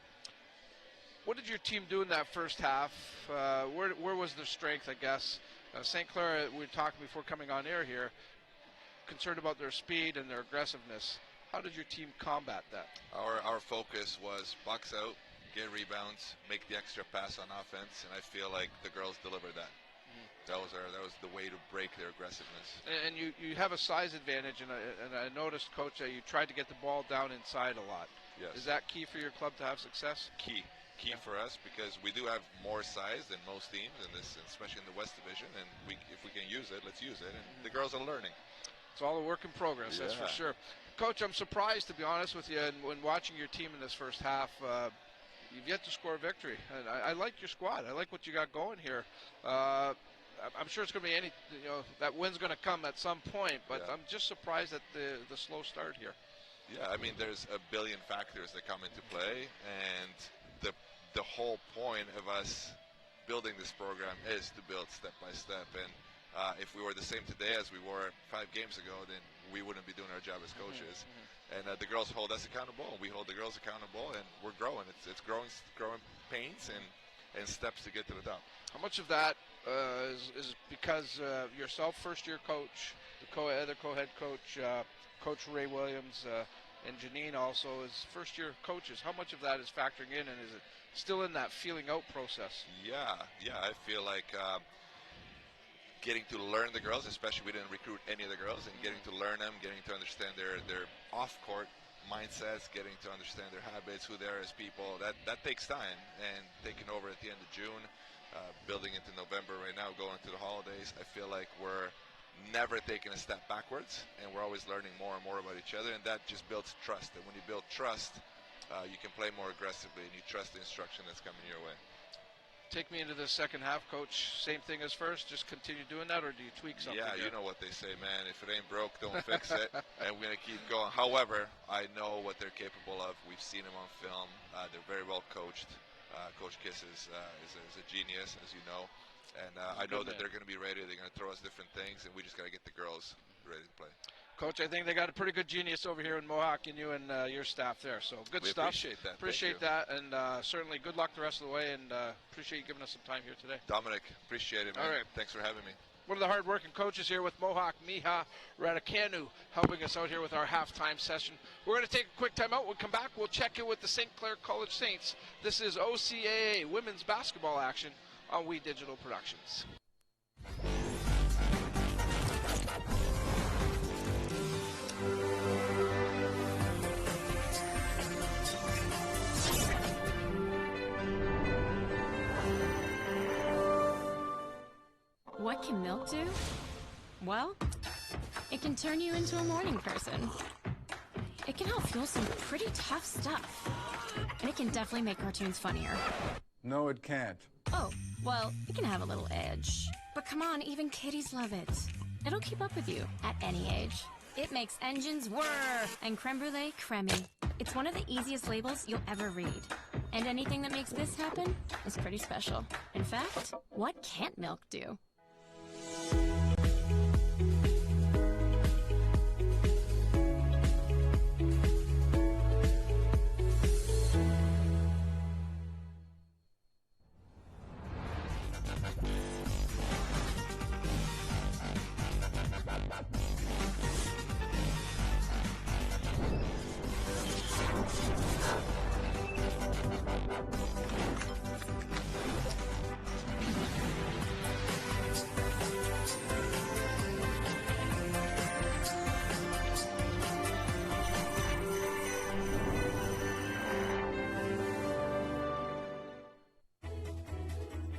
What did your team do in that first half? Where was their strength, I guess? St. Clair, we were talking before coming on air here, concerned about their speed and their aggressiveness. How did your team combat that? Our focus was box out, get rebounds, make the extra pass on offense, and I feel like the girls delivered that. That was the way to break their aggressiveness. And you have a size advantage, and I noticed, Coach, that you tried to get the ball down inside a lot. Yes. Is that key for your club to have success? Key for us, because we do have more size than most teams in this, especially in the West Division, and if we can use it, let's use it. And the girls are learning. It's all a work in progress, that's for sure. Coach, I'm surprised, to be honest with you, and when watching your team in this first half, you've yet to score a victory. And I like your squad. I like what you got going here. I'm sure it's going to be that win's going to come at some point, but I'm just surprised at the slow start here. Yeah, I mean, there's a billion factors that come into play, and the whole point of us building this program is to build step by step. And if we were the same today as we were 5 games ago, then we wouldn't be doing our job as coaches. And the girls hold us accountable, and we hold the girls accountable, and we're growing. It's growing pains and steps to get to the top. How much of that is because yourself, first-year coach, the other co-head coach, Coach Ray Williams, and Janine also is first-year coaches? How much of that is factoring in, and is it still in that feeling out process? Yeah, I feel like getting to learn the girls, especially we didn't recruit any of the girls, and getting to learn them, getting to understand their off-court mindsets, getting to understand their habits, who they are as people, that takes time. And taking over at the end of June, building into November right now, going into the holidays, I feel like we're never taking a step backwards, and we're always learning more and more about each other, and that just builds trust. And when you build trust, you can play more aggressively, and you trust the instruction that's coming your way. Take me into the second half, Coach. Same thing as first, just continue doing that, or do you tweak something? Yeah, there? You know what they say, man. If it ain't broke, don't fix it. And we're going to keep going. However, I know what they're capable of. We've seen them on film. They're very well coached. Coach Kiss is a genius, as you know. And I know that they're going to be ready. They're going to throw us different things, and we just got to get the girls ready to play. Coach, I think they got a pretty good genius over here in Mohawk, and you and your staff there. So good we stuff. Appreciate that. Appreciate that, and certainly good luck the rest of the way, and appreciate you giving us some time here today. Dominic, appreciate it, man. All right. Thanks for having me. One of the hard-working coaches here with Mohawk, Miha Radikanu, helping us out here with our halftime session. We're going to take a quick timeout. We'll come back. We'll check in with the St. Clair College Saints. This is OCAA women's basketball action on We Digital Productions. What can milk do? Well, It can turn you into a morning person. It can help fuel some pretty tough stuff. And it can definitely make cartoons funnier. No, it can't. Oh, well, it can have a little edge. But come on, even kiddies love it. It'll keep up with you at any age. It makes engines whir and creme brulee cremmy. It's one of the easiest labels you'll ever read. And anything that makes this happen is pretty special. In fact, what can't milk do?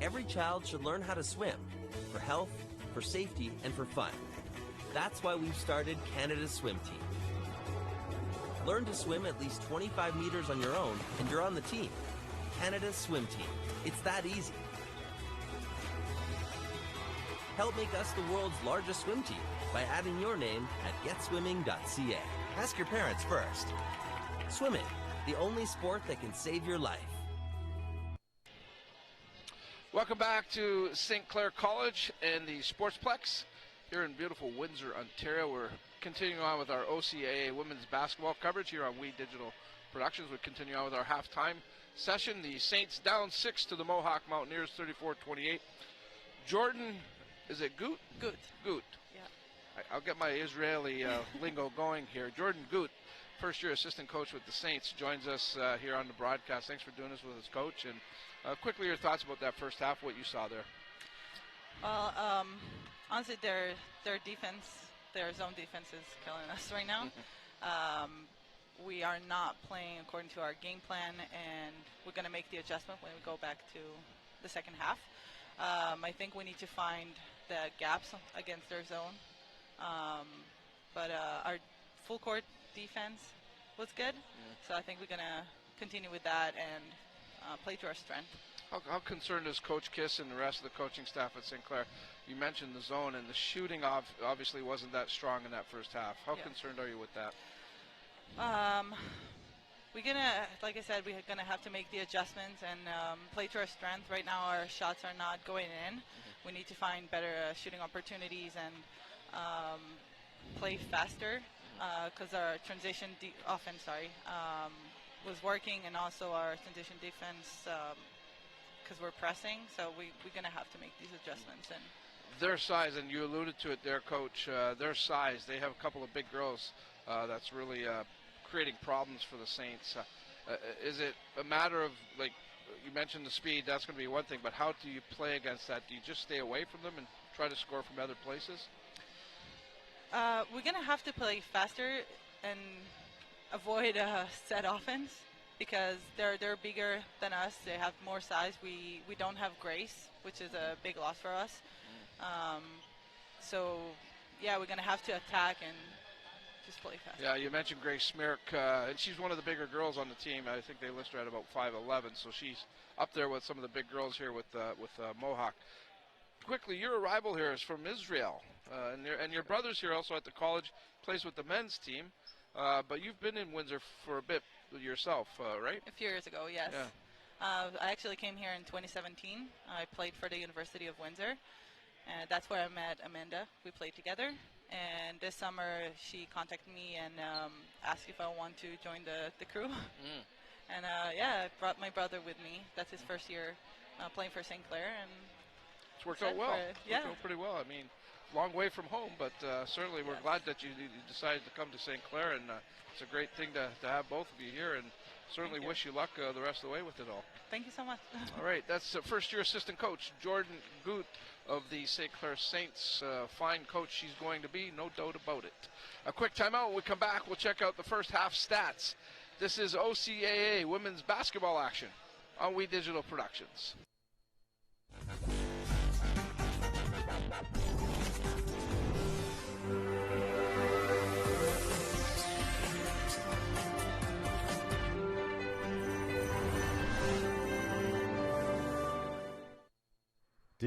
Every child should learn how to swim, for health, for safety, and for fun. That's why we've started Canada's Swim Team. Learn to swim at least 25 meters on your own, and you're on the team. Canada's Swim Team. It's that easy. Help make us the world's largest swim team by adding your name at getswimming.ca. Ask your parents first. Swimming, the only sport that can save your life. Welcome back to St. Clair College and the Sportsplex here in beautiful Windsor, Ontario. We're continuing on with our OCAA women's basketball coverage here on We Digital Productions. We continue on with our halftime session. The Saints down 6 to the Mohawk Mountaineers, 34-28. Jordan, is it Goot? Goot. Goot. Yeah. I'll get my Israeli lingo going here. Jordan Goot, first-year assistant coach with the Saints, joins us here on the broadcast. Thanks for doing this with us, Coach. And quickly, your thoughts about that first half, what you saw there. Well, honestly, their defense, their zone defense is killing us right now. We are not playing according to our game plan, and we're going to make the adjustment when we go back to the second half. I think we need to find the gaps against their zone. But our full court defense was good, so I think we're going to continue with that and play to our strength. How concerned is Coach Kiss and the rest of the coaching staff at St. Clair? You mentioned the zone, and the shooting obviously wasn't that strong in that first half. How concerned are you with that? We're gonna, like I said, we're gonna have to make the adjustments and play to our strength. Right now, our shots are not going in. We need to find better shooting opportunities and play faster because our transition offense, was working, and also our transition defense because we're pressing. So we're gonna have to make these adjustments. And their size, and you alluded to it there, Coach. Their size, they have a couple of big girls that's really creating problems for the Saints. Is it a matter of, like you mentioned, the speed? That's going to be one thing, but how do you play against that? Do you just stay away from them and try to score from other places? We're going to have to play faster and avoid a set offense because they're bigger than us. They have more size. We don't have grace, which is a big loss for us. So, yeah, we're going to have to attack and just play fast. Yeah, you mentioned Grace Smirk, and she's one of the bigger girls on the team. I think they list her at about 5'11", so she's up there with some of the big girls here with Mohawk. Quickly, your rival here is from Israel, and your brother's here also at the college, plays with the men's team, but you've been in Windsor for a bit yourself, right? A few years ago, yes. Yeah. I actually came here in 2017. I played for the University of Windsor, and that's where I met Amanda. We played together. And this summer, she contacted me and asked if I want to join the crew. And I brought my brother with me. That's his first year playing for St. Clair, and it's worked out well. Yeah, worked out pretty well. I mean, long way from home, but certainly we're glad that you decided to come to St. Clair, and it's a great thing to have both of you here, and certainly wish you luck the rest of the way with it all. Thank you so much. All right, that's first-year assistant coach Jordan Goot of the St. Clair Saints. Fine coach she's going to be, no doubt about it. A quick timeout. When we come back, we'll check out the first half stats. This is OCAA women's basketball action on We Digital Productions.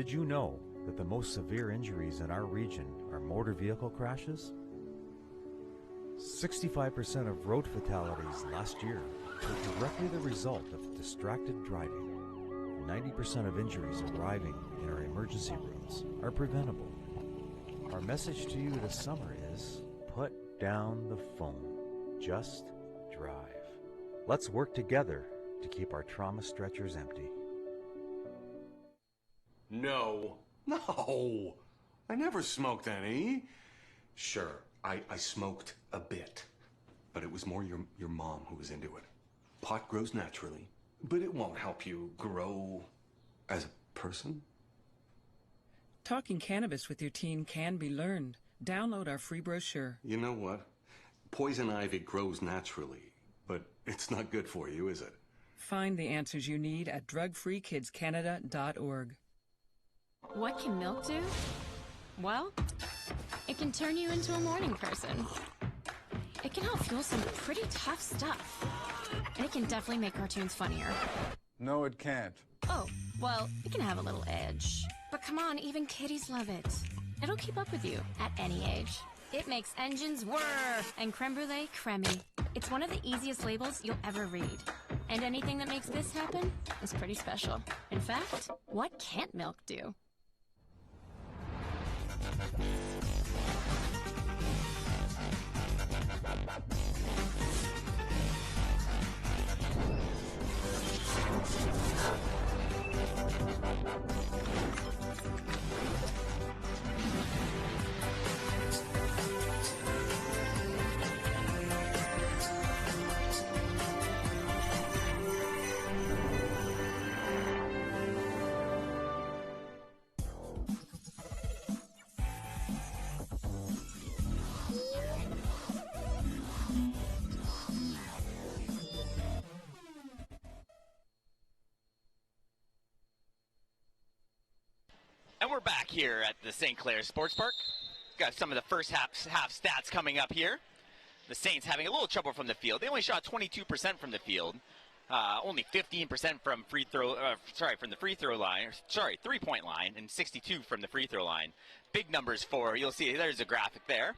Did you know that the most severe injuries in our region are motor vehicle crashes? 65% of road fatalities last year were directly the result of distracted driving. 90% of injuries arriving in our emergency rooms are preventable. Our message to you this summer is, put down the phone. Just drive. Let's work together to keep our trauma stretchers empty. No, I never smoked any. Sure, I smoked a bit, but it was more your mom who was into it. Pot grows naturally, but it won't help you grow as a person. Talking cannabis with your teen can be learned. Download our free brochure. You know what? Poison ivy grows naturally, but it's not good for you, is it? Find the answers you need at drugfreekidscanada.org. What can milk do? Well, it can turn you into a morning person. It can help fuel some pretty tough stuff. And it can definitely make cartoons funnier. No, it can't. Oh, well, it can have a little edge. But come on, even kiddies love it. It'll keep up with you at any age. It makes engines whir and creme brulee creamy. It's one of the easiest labels you'll ever read. And anything that makes this happen is pretty special. In fact, what can't milk do? And we're back here at the St. Clair Sports Park. Got some of the first half stats coming up here. The Saints having a little trouble from the field. They only shot 22% from the field, only 15% from from the free throw line. Sorry, 3-point line, and 62 from the free throw line. Big numbers for, you'll see there's a graphic there.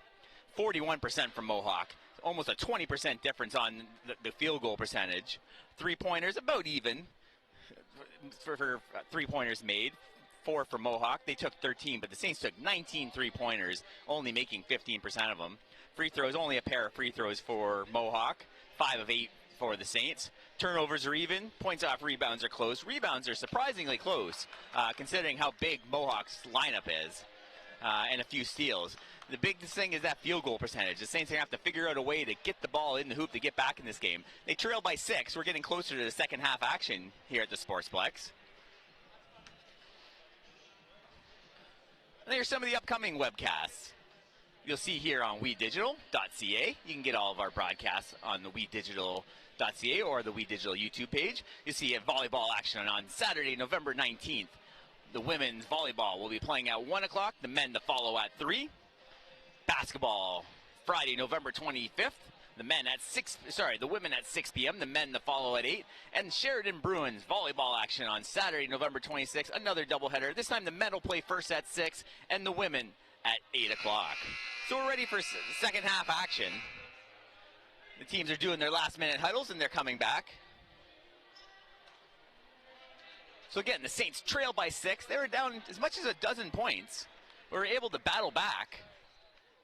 41% from Mohawk, almost a 20% difference on the field goal percentage. 3-pointers about even for 3-pointers made. 4 for Mohawk. They took 13, but the Saints took 19 3-pointers, only making 15% of them. Free throws, only a pair of free throws for Mohawk, 5 of 8 for the Saints. Turnovers are even, points off rebounds are close. Rebounds are surprisingly close, considering how big Mohawk's lineup is, and a few steals. The biggest thing is that field goal percentage. The Saints are going to have to figure out a way to get the ball in the hoop to get back in this game. They trail by 6. We're getting closer to the second half action here at the Sportsplex. And there's some of the upcoming webcasts. You'll see here on WeDigital.ca. You can get all of our broadcasts on the WeDigital.ca or the WeDigital YouTube page. You'll see a volleyball action on Saturday, November 19th. The women's volleyball will be playing at 1 o'clock. The men to follow at 3. Basketball, Friday, November 25th. The women at 6 p.m., the men to follow at 8. And Sheridan Bruins volleyball action on Saturday, November 26th, another doubleheader. This time the men will play first at 6 and the women at 8 o'clock. So we're ready for second half action. The teams are doing their last minute huddles and they're coming back. So again, the Saints trail by 6. They were down as much as a dozen points. We were able to battle back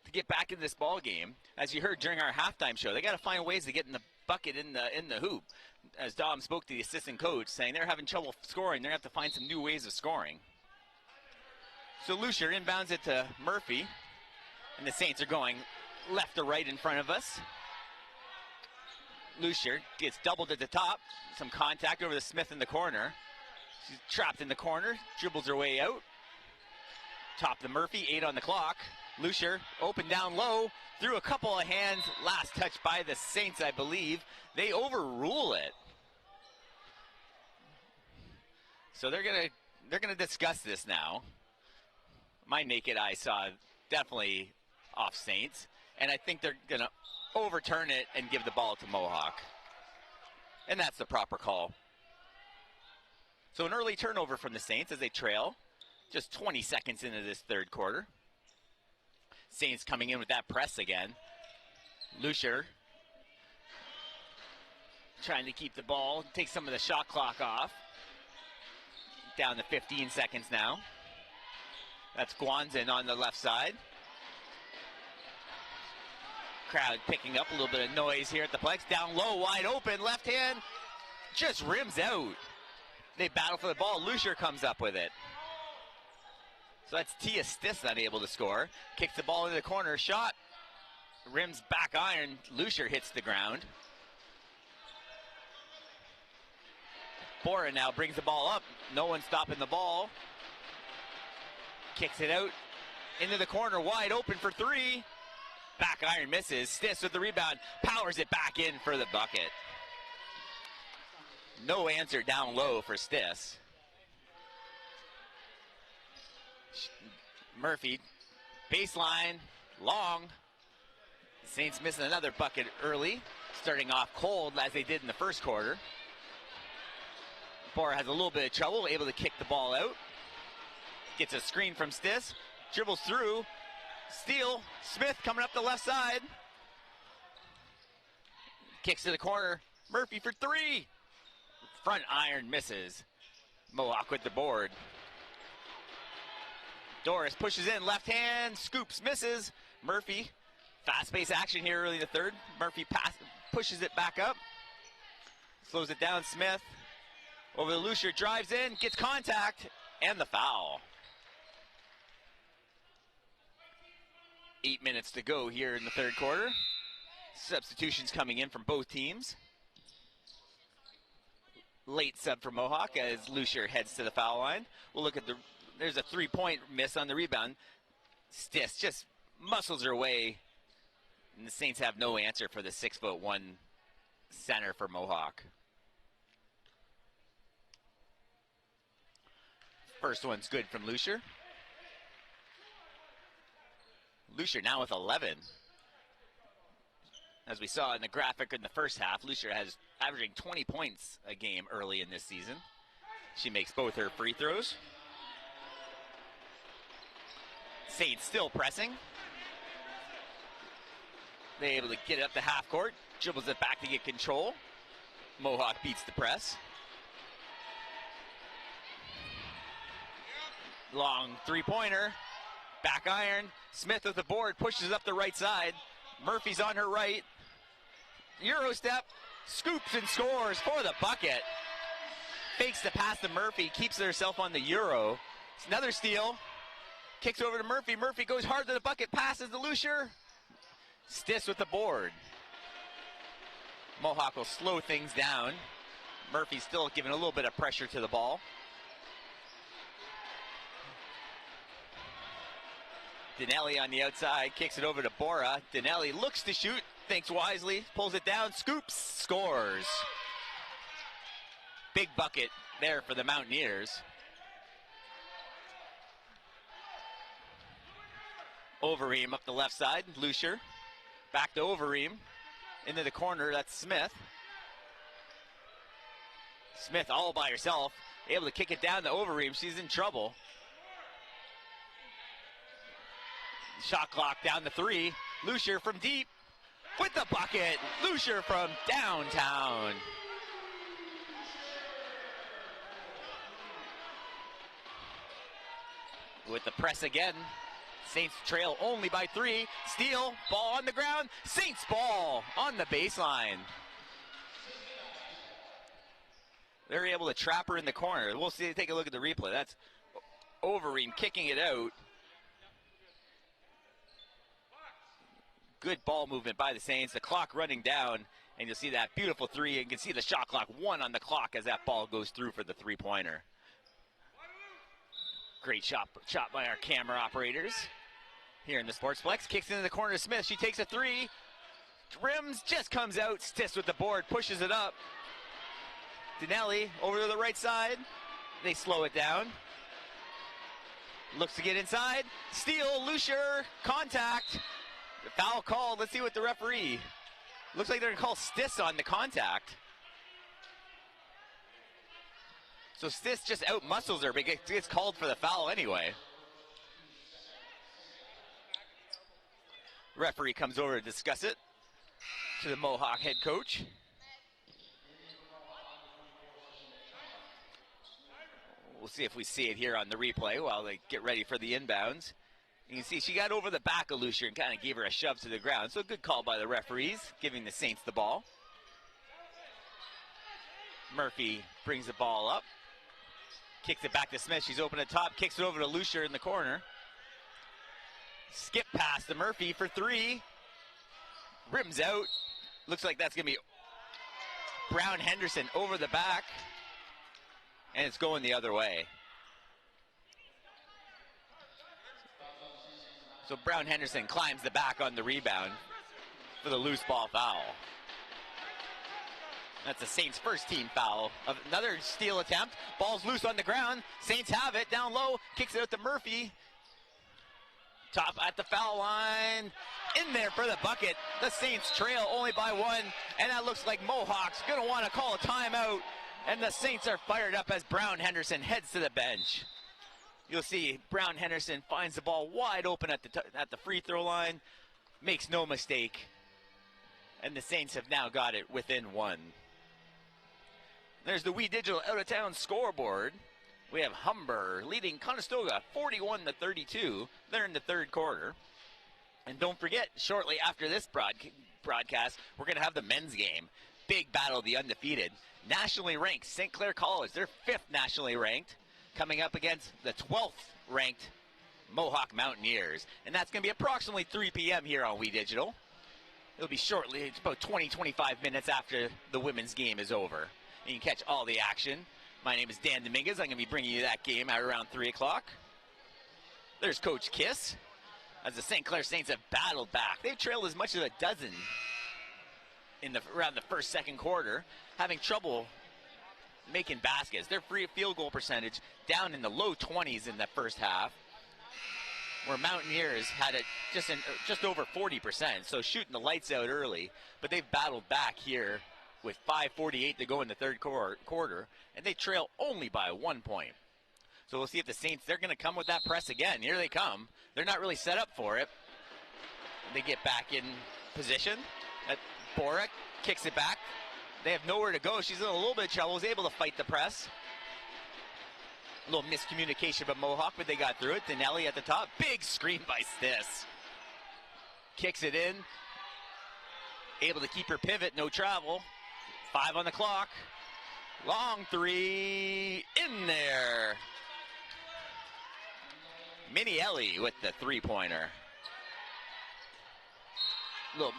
to get back in this ball game. As you heard during our halftime show, they got to find ways to get in the bucket in the hoop. As Dom spoke to the assistant coach, saying they're having trouble scoring, they're going to have to find some new ways of scoring. So Lucier inbounds it to Murphy, and the Saints are going left to right in front of us. Lucier gets doubled at the top, some contact over to Smith in the corner. She's trapped in the corner, dribbles her way out. Top to Murphy, 8 on the clock. Lucier, open down low, through a couple of hands, last touch by the Saints, I believe. They overrule it. So they're gonna discuss this now. My naked eye saw definitely off Saints, and I think they're gonna overturn it and give the ball to Mohawk. And that's the proper call. So an early turnover from the Saints as they trail. Just 20 seconds into this third quarter. Saints coming in with that press again. Lucier trying to keep the ball, take some of the shot clock off. Down to 15 seconds now. That's Guanzin on the left side. Crowd picking up a little bit of noise here at the Plex. Down low, wide open, left hand, just rims out. They battle for the ball. Lucier comes up with it. So that's Tia Stiss unable to score. Kicks the ball into the corner, shot. Rims back iron. Lucier hits the ground. Bora now brings the ball up. No one stopping the ball. Kicks it out into the corner, wide open for three. Back iron misses. Stiss with the rebound, powers it back in for the bucket. No answer down low for Stiss. Murphy, baseline, long. Saints missing another bucket early, starting off cold as they did in the first quarter. Bora has a little bit of trouble, able to kick the ball out. Gets a screen from Stiss, dribbles through, steal, Smith coming up the left side. Kicks to the corner, Murphy for three. Front iron misses. Mohawk with the board. Doris pushes in, left hand, scoops, misses. Murphy, fast-paced action here early in the third. Murphy pushes it back up. Slows it down, Smith. Over to Lucier, drives in, gets contact, and the foul. 8 minutes to go here in the third quarter. Substitutions coming in from both teams. Late sub for Mohawk as Lucier heads to the foul line. We'll look at there's a three-point miss on the rebound. Stiss just muscles her way, and the Saints have no answer for the 6'1" center for Mohawk. First one's good from Lucier. Lucier now with 11. As we saw in the graphic in the first half, Lucier has averaging 20 points a game early in this season. She makes both her free throws. Saints still pressing. They're able to get it up to half court, dribbles it back to get control. Mohawk beats the press. Long three-pointer, back iron. Smith with the board, pushes up the right side. Murphy's on her right. Euro step, scoops and scores for the bucket. Fakes the pass to Murphy, keeps herself on the Euro. It's another steal. Kicks over to Murphy. Murphy goes hard to the bucket, passes to Lucier. Stiss with the board. Mohawk will slow things down. Murphy's still giving a little bit of pressure to the ball. Dinelli on the outside, kicks it over to Bora. Dinelli looks to shoot, thinks wisely, pulls it down, scoops, scores. Big bucket there for the Mountaineers. Overeem up the left side, Lucier. Back to Overeem. Into the corner, that's Smith. Smith all by herself, able to kick it down to Overeem. She's in trouble. Shot clock down to three. Lucier from deep with the bucket. Lucier from downtown. With the press again. Saints trail only by three. Steal, ball on the ground. Saints ball on the baseline. They're able to trap her in the corner. We'll see. Take a look at the replay. That's Overeem kicking it out. Good ball movement by the Saints. The clock running down, and you'll see that beautiful three. You can see the shot clock, 1 on the clock as that ball goes through for the three-pointer. Great shot by our camera operators here in the Sportsplex. Kicks into the corner to Smith. She takes a three. Rims, just comes out. Stiss with the board, pushes it up. Dinelli over to the right side. They slow it down. Looks to get inside. Steal, Lucier, contact. The foul called. Let's see what the referee. Looks like they're going to call Stiss on the contact. So Stiss just out-muscles her, but gets called for the foul anyway. Referee comes over to discuss it to the Mohawk head coach. We'll see if we see it here on the replay while they get ready for the inbounds. You can see she got over the back of Lucier and kind of gave her a shove to the ground. So a good call by the referees, giving the Saints the ball. Murphy brings the ball up. Kicks it back to Smith. She's open at top. Kicks it over to Lucier in the corner. Skip pass to Murphy for three. Rims out. Looks like that's going to be Brown Henderson over the back. And it's going the other way. So Brown Henderson climbs the back on the rebound for the loose ball foul. That's the Saints' first team foul. Another steal attempt. Ball's loose on the ground. Saints have it down low. Kicks it out to Murphy. Top at the foul line. In there for the bucket. The Saints trail only by one. And that looks like Mohawk's going to want to call a timeout. And the Saints are fired up as Brown Henderson heads to the bench. You'll see Brown Henderson finds the ball wide open at the free throw line. Makes no mistake. And the Saints have now got it within one. There's the We Digital out-of-town scoreboard. We have Humber leading Conestoga 41-32. They're in the third quarter. And don't forget, shortly after this broadcast, we're going to have the men's game. Big battle of the undefeated. Nationally ranked St. Clair College, they're 5th nationally ranked, coming up against the 12th ranked Mohawk Mountaineers. And that's going to be approximately 3 p.m. here on We Digital. It'll be shortly, it's about 20-25 minutes after the women's game is over. And you can catch all the action. My name is Dan Dominguez. I'm going to be bringing you that game at around 3 o'clock. There's Coach Kiss, as the St. Clair Saints have battled back. They've trailed as much as a dozen around the first, second quarter, having trouble making baskets. Their free field goal percentage down in the low 20s in the first half, where Mountaineers had it just over 40%, so shooting the lights out early. But they've battled back here with 5:48 to go in the third quarter, and they trail only by 1 point. So we'll see if the Saints, they're going to come with that press again. Here they come. They're not really set up for it. They get back in position. Boric kicks it back. They have nowhere to go. She's in a little bit of trouble. Was able to fight the press. A little miscommunication by Mohawk, but they got through it. Denelli at the top. Big screen by Stiss. Kicks it in. Able to keep her pivot. No travel. 5 on the clock. Long three. In there. Minielli with the three-pointer. Little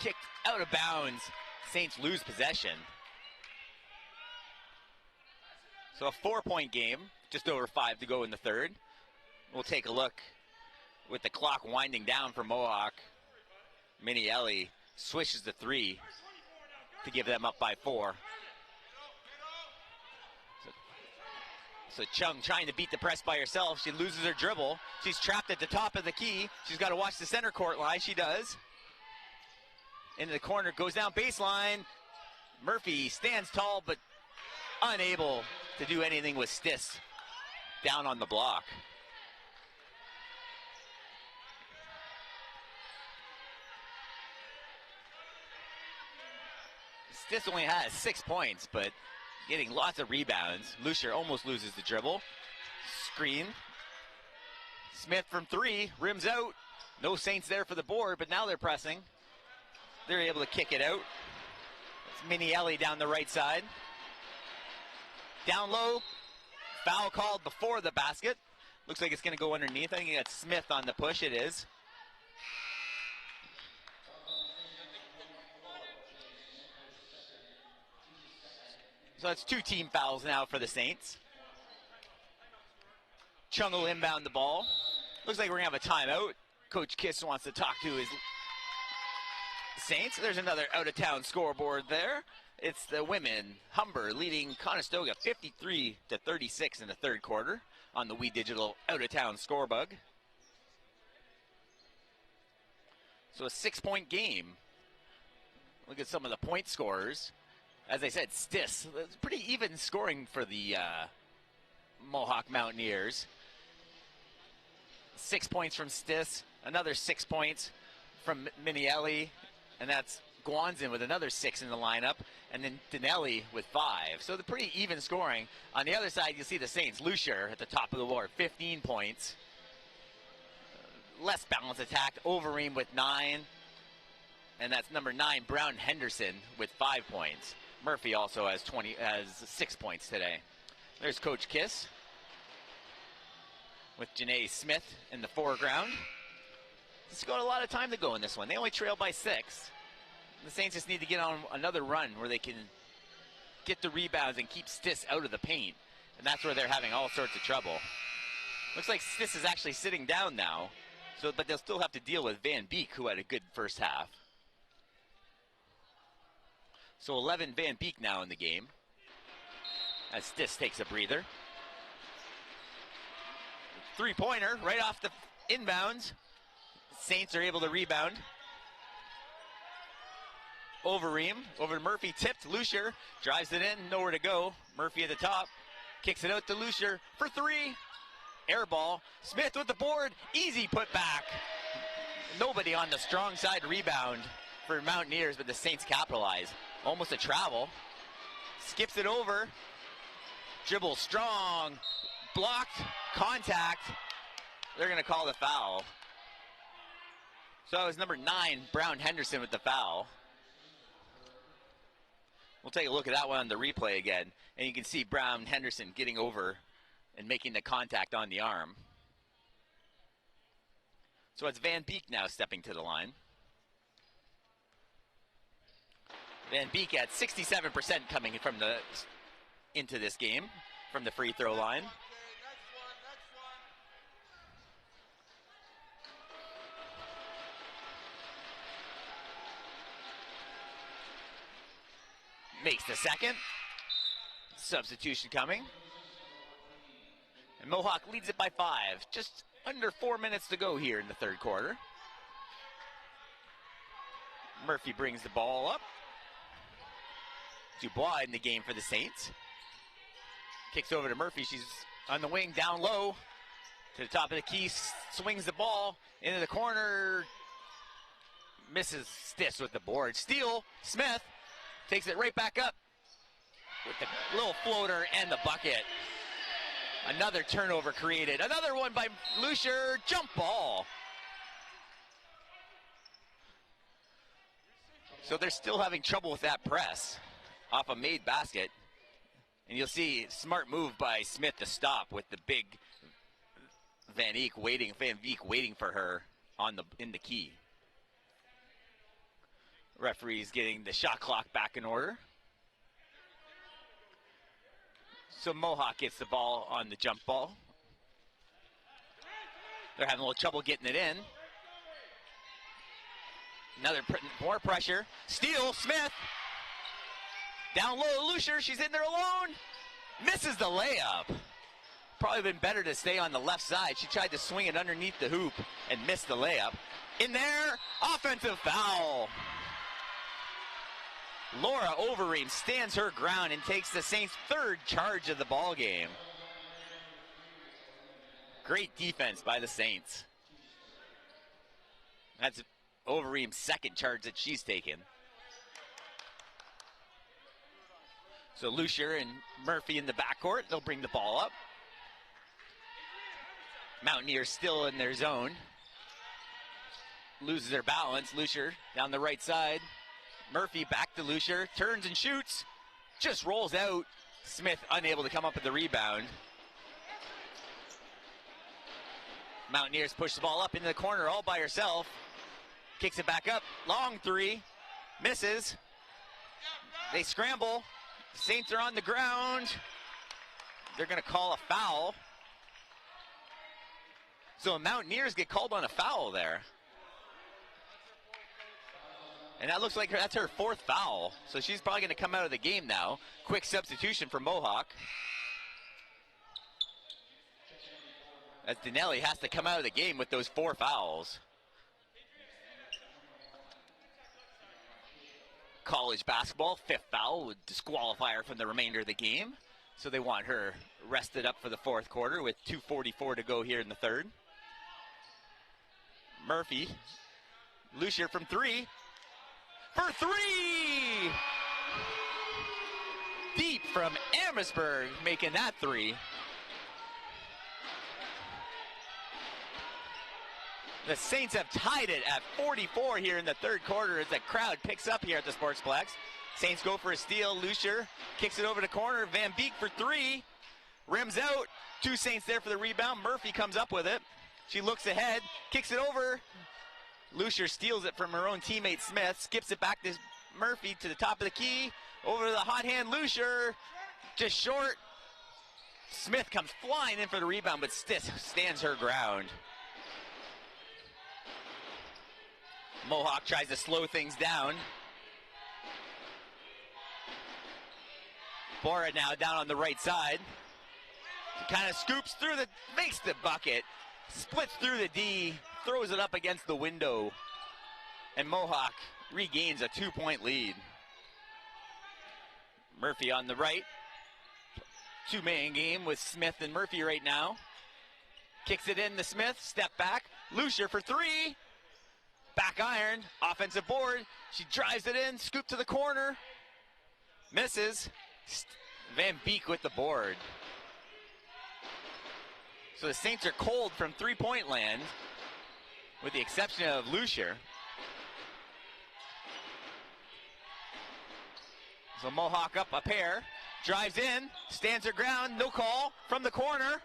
kicked out of bounds. Saints lose possession. So a 4-point game, just over 5 to go in the third. We'll take a look with the clock winding down for Mohawk. Minielli swishes the 3 to give them up by 4. So Chung trying to beat the press by herself. She loses her dribble. She's trapped at the top of the key. She's got to watch the center court line. She does. Into the corner, goes down baseline. Murphy stands tall, but unable to do anything with Stiss down on the block. Stiss only has 6 points, but getting lots of rebounds. Lucier almost loses the dribble. Screen. Smith from 3, rims out. No Saints there for the board, but now they're pressing. They're able to kick it out. It's Minielli down the right side. Down low. Foul called before the basket. Looks like it's going to go underneath. I think that's Smith on the push. It is. So that's 2 team fouls now for the Saints. Chung will inbound the ball. Looks like we're going to have a timeout. Coach Kiss wants to talk to his Saints. There's another out-of-town scoreboard there. It's the women, Humber, leading Conestoga 53-36 in the third quarter on the We Digital out-of-town scorebug. So a 6-point game. Look at some of the point scorers. As I said, Stiss, pretty even scoring for the Mohawk Mountaineers. 6 points from Stiss, another 6 points from Minielli, and that's Guanzin with another 6 in the lineup, and then Dinelli with 5. So the pretty even scoring. On the other side, you see the Saints. Lucier at the top of the board, 15 points. Less balanced attack. Overeem with 9. And that's number 9, Brown Henderson with 5 points. Murphy also has 6 points today. There's Coach Kiss with Janae Smith in the foreground. It's got a lot of time to go in this one. They only trail by 6. The Saints just need to get on another run where they can get the rebounds and keep Stiss out of the paint. And that's where they're having all sorts of trouble. Looks like Stiss is actually sitting down now. But they'll still have to deal with Van Beek, who had a good first half. So 11 Van Beek now in the game, as Stiss takes a breather. Three-pointer right off the inbounds. Saints are able to rebound. Overeem over to Murphy, tipped. Lucier drives it in, nowhere to go. Murphy at the top, kicks it out to Lucier for 3. Air ball. Smith with the board. Easy put back. Nobody on the strong side rebound for Mountaineers, but the Saints capitalize. Almost a travel. Skips it over. Dribble strong. Blocked. Contact. They're going to call the foul. So it was number 9, Brown Henderson with the foul. We'll take a look at that one on the replay again. And you can see Brown Henderson getting over and making the contact on the arm. So it's Van Beek now stepping to the line. Van Beek at 67% coming from into this game from the free throw line. Makes the second. Substitution coming. And Mohawk leads it by 5. Just under 4 minutes to go here in the third quarter. Murphy brings the ball up. Dubois in the game for the Saints. Kicks over to Murphy. She's on the wing, down low. To the top of the key, swings the ball into the corner. Misses Stiss with the board. Steal, Smith takes it right back up with the little floater and the bucket. Another turnover created. Another one by Lucier. Jump ball. So they're still having trouble with that press off a made basket. And you'll see smart move by Smith to stop with the big Van Beek waiting for her in the key. Referee's getting the shot clock back in order. So Mohawk gets the ball on the jump ball. They're having a little trouble getting it in. More pressure. Steal, Smith. Down low, Lucier. She's in there alone. Misses the layup. Probably been better to stay on the left side. She tried to swing it underneath the hoop and missed the layup. In there, offensive foul. Laura Overeem stands her ground and takes the Saints' 3rd charge of the ball game. Great defense by the Saints. That's Overeem's 2nd charge that she's taken. So Lucier and Murphy in the backcourt. They'll bring the ball up. Mountaineers still in their zone. Loses their balance. Lucier down the right side. Murphy back to Lucier, turns and shoots, just rolls out. Smith unable to come up with the rebound. Mountaineers push the ball up into the corner all by herself. Kicks it back up, long 3, misses. They scramble. Saints are on the ground. They're going to call a foul. So Mountaineers get called on a foul there. And that looks like that's her 4th foul. So she's probably going to come out of the game now. Quick substitution for Mohawk. As Dinelli has to come out of the game with those 4 fouls. College basketball, 5th foul would disqualify her from the remainder of the game. So they want her rested up for the fourth quarter with 2:44 to go here in the third. Murphy, Lucier from three, for three! Deep from Amherstburg, making that three. The Saints have tied it at 44 here in the third quarter as the crowd picks up here at the Sportsplex. Saints go for a steal. Lucier kicks it over the corner. Van Beek for three. Rims out. Two Saints there for the rebound. Murphy comes up with it. She looks ahead. Kicks it over. Lucier steals it from her own teammate Smith. Skips it back to Murphy to the top of the key. Over to the hot hand Lucier. Just short. Smith comes flying in for the rebound but stands her ground. Mohawk tries to slow things down. Bora now down on the right side. Kind of scoops through makes the bucket. Splits through the D, throws it up against the window. And Mohawk regains a 2-point lead. Murphy on the right. Two-man game with Smith and Murphy right now. Kicks it in to Smith, step back. Lucier for three. Back iron, offensive board. She drives it in, scoop to the corner. Misses. Van Beek with the board. So the Saints are cold from three-point land, with the exception of Lucier. So Mohawk up a pair, drives in, stands her ground, no call, from the corner,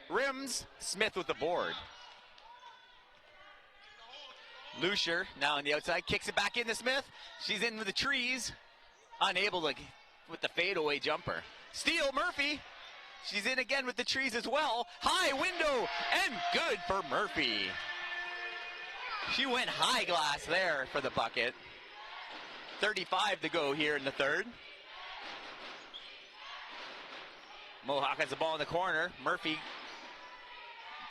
rims, Smith with the board. Lucier now on the outside, kicks it back into Smith. She's in with the trees, unable to with the fadeaway jumper. Steal, Murphy. She's in again with the trees as well. High window, and good for Murphy. She went high glass there for the bucket. 35 to go here in the third. Mohawk has the ball in the corner. Murphy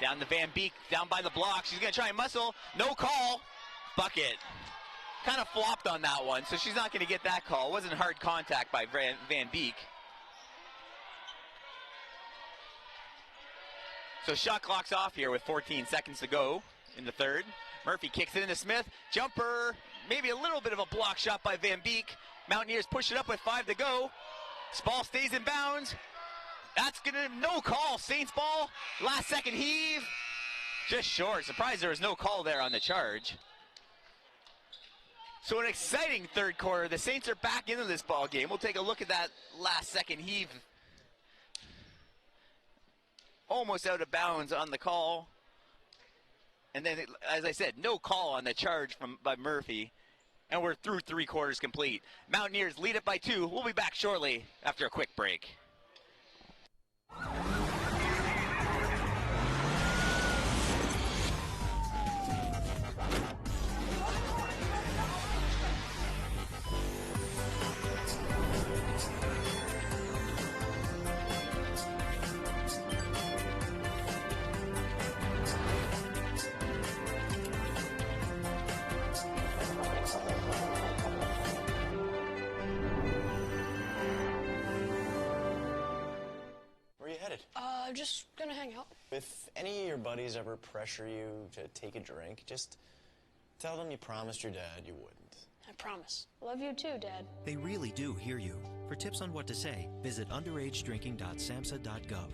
down to Van Beek, down by the block. She's going to try and muscle. No call. Bucket. Kind of flopped on that one, so she's not going to get that call. It wasn't hard contact by Van Beek. So shot clock's off here with 14 seconds to go in the third. Murphy kicks it into Smith. Jumper, maybe a little bit of a block shot by Van Beek. Mountaineers push it up with 5 to go. Ball stays in bounds. That's gonna, no call. Saints ball, last second heave. Just short. Surprised there was no call there on the charge. So an exciting third quarter. The Saints are back into this ball game. We'll take a look at that last second heave. Almost out of bounds on the call. And then, as I said, no call on the charge by Murphy. And we're through 3 quarters complete. Mountaineers lead it by 2. We'll be back shortly after a quick break. Just gonna hang out. If any of your buddies ever pressure you to take a drink, just tell them you promised your dad you wouldn't. I promise. Love you too, Dad. They really do hear you. For tips on what to say, visit underagedrinking.samhsa.gov.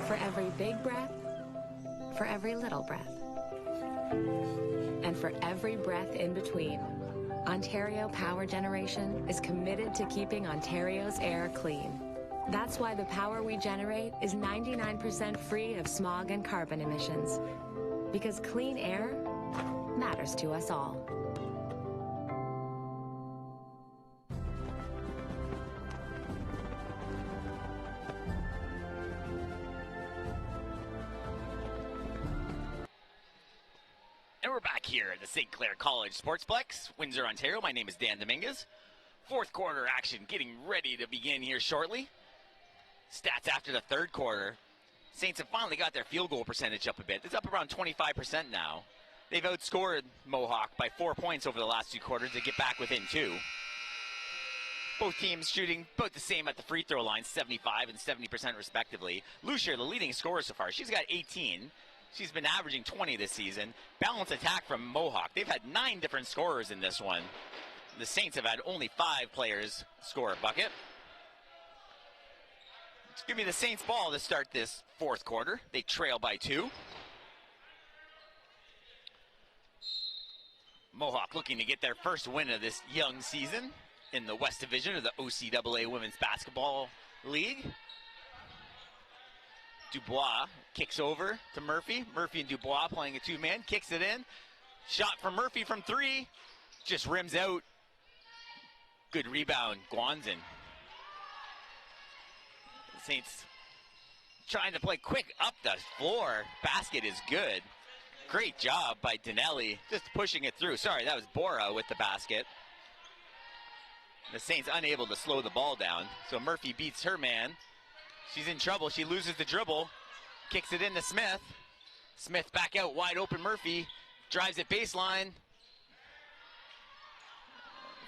For every big breath, for every little breath, and for every breath in between, Ontario Power Generation is committed to keeping Ontario's air clean. That's why the power we generate is 99% free of smog and carbon emissions. Because clean air matters to us all. And we're back here at the St Clair College Sportsplex, Windsor, Ontario. My name is Dan Dominguez. Fourth quarter action getting ready to begin here shortly. Stats after the third quarter. Saints have finally got their field goal percentage up a bit. It's up around 25% now. They've outscored Mohawk by 4 points over the last 2 quarters to get back within 2. Both teams shooting about the same at the free throw line, 75 and 70% respectively. Lucia, the leading scorer so far, she's got 18. She's been averaging 20 this season. Balanced attack from Mohawk. They've had 9 different scorers in this one. The Saints have had only 5 players score a bucket. It's going to be the Saints ball to start this 4th quarter. They trail by 2. Mohawk looking to get their first win of this young season in the West Division of the OCAA Women's Basketball League. Dubois kicks over to Murphy. Murphy and Dubois playing a 2-man, kicks it in. Shot from Murphy from 3, just rims out. Good rebound, Guanzin. The Saints trying to play quick up the floor. Basket is good. Great job by Dinelli, just pushing it through. Sorry, that was Bora with the basket. The Saints unable to slow the ball down, so Murphy beats her man. She's in trouble. She loses the dribble, kicks it into Smith. Smith back out, wide open Murphy, drives it baseline.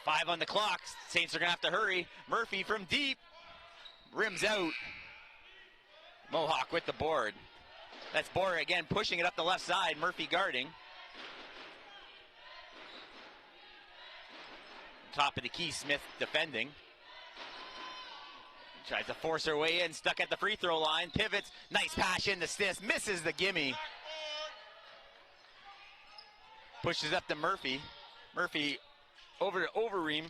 5 on the clock. Saints are going to have to hurry. Murphy from deep, rims out. Mohawk with the board. That's Bora again, pushing it up the left side. Murphy guarding. Top of the key, Smith defending. Tries to force her way in, stuck at the free throw line. Pivots, nice pass into Smith, misses the gimme. Pushes up to Murphy. Murphy over to Overeem.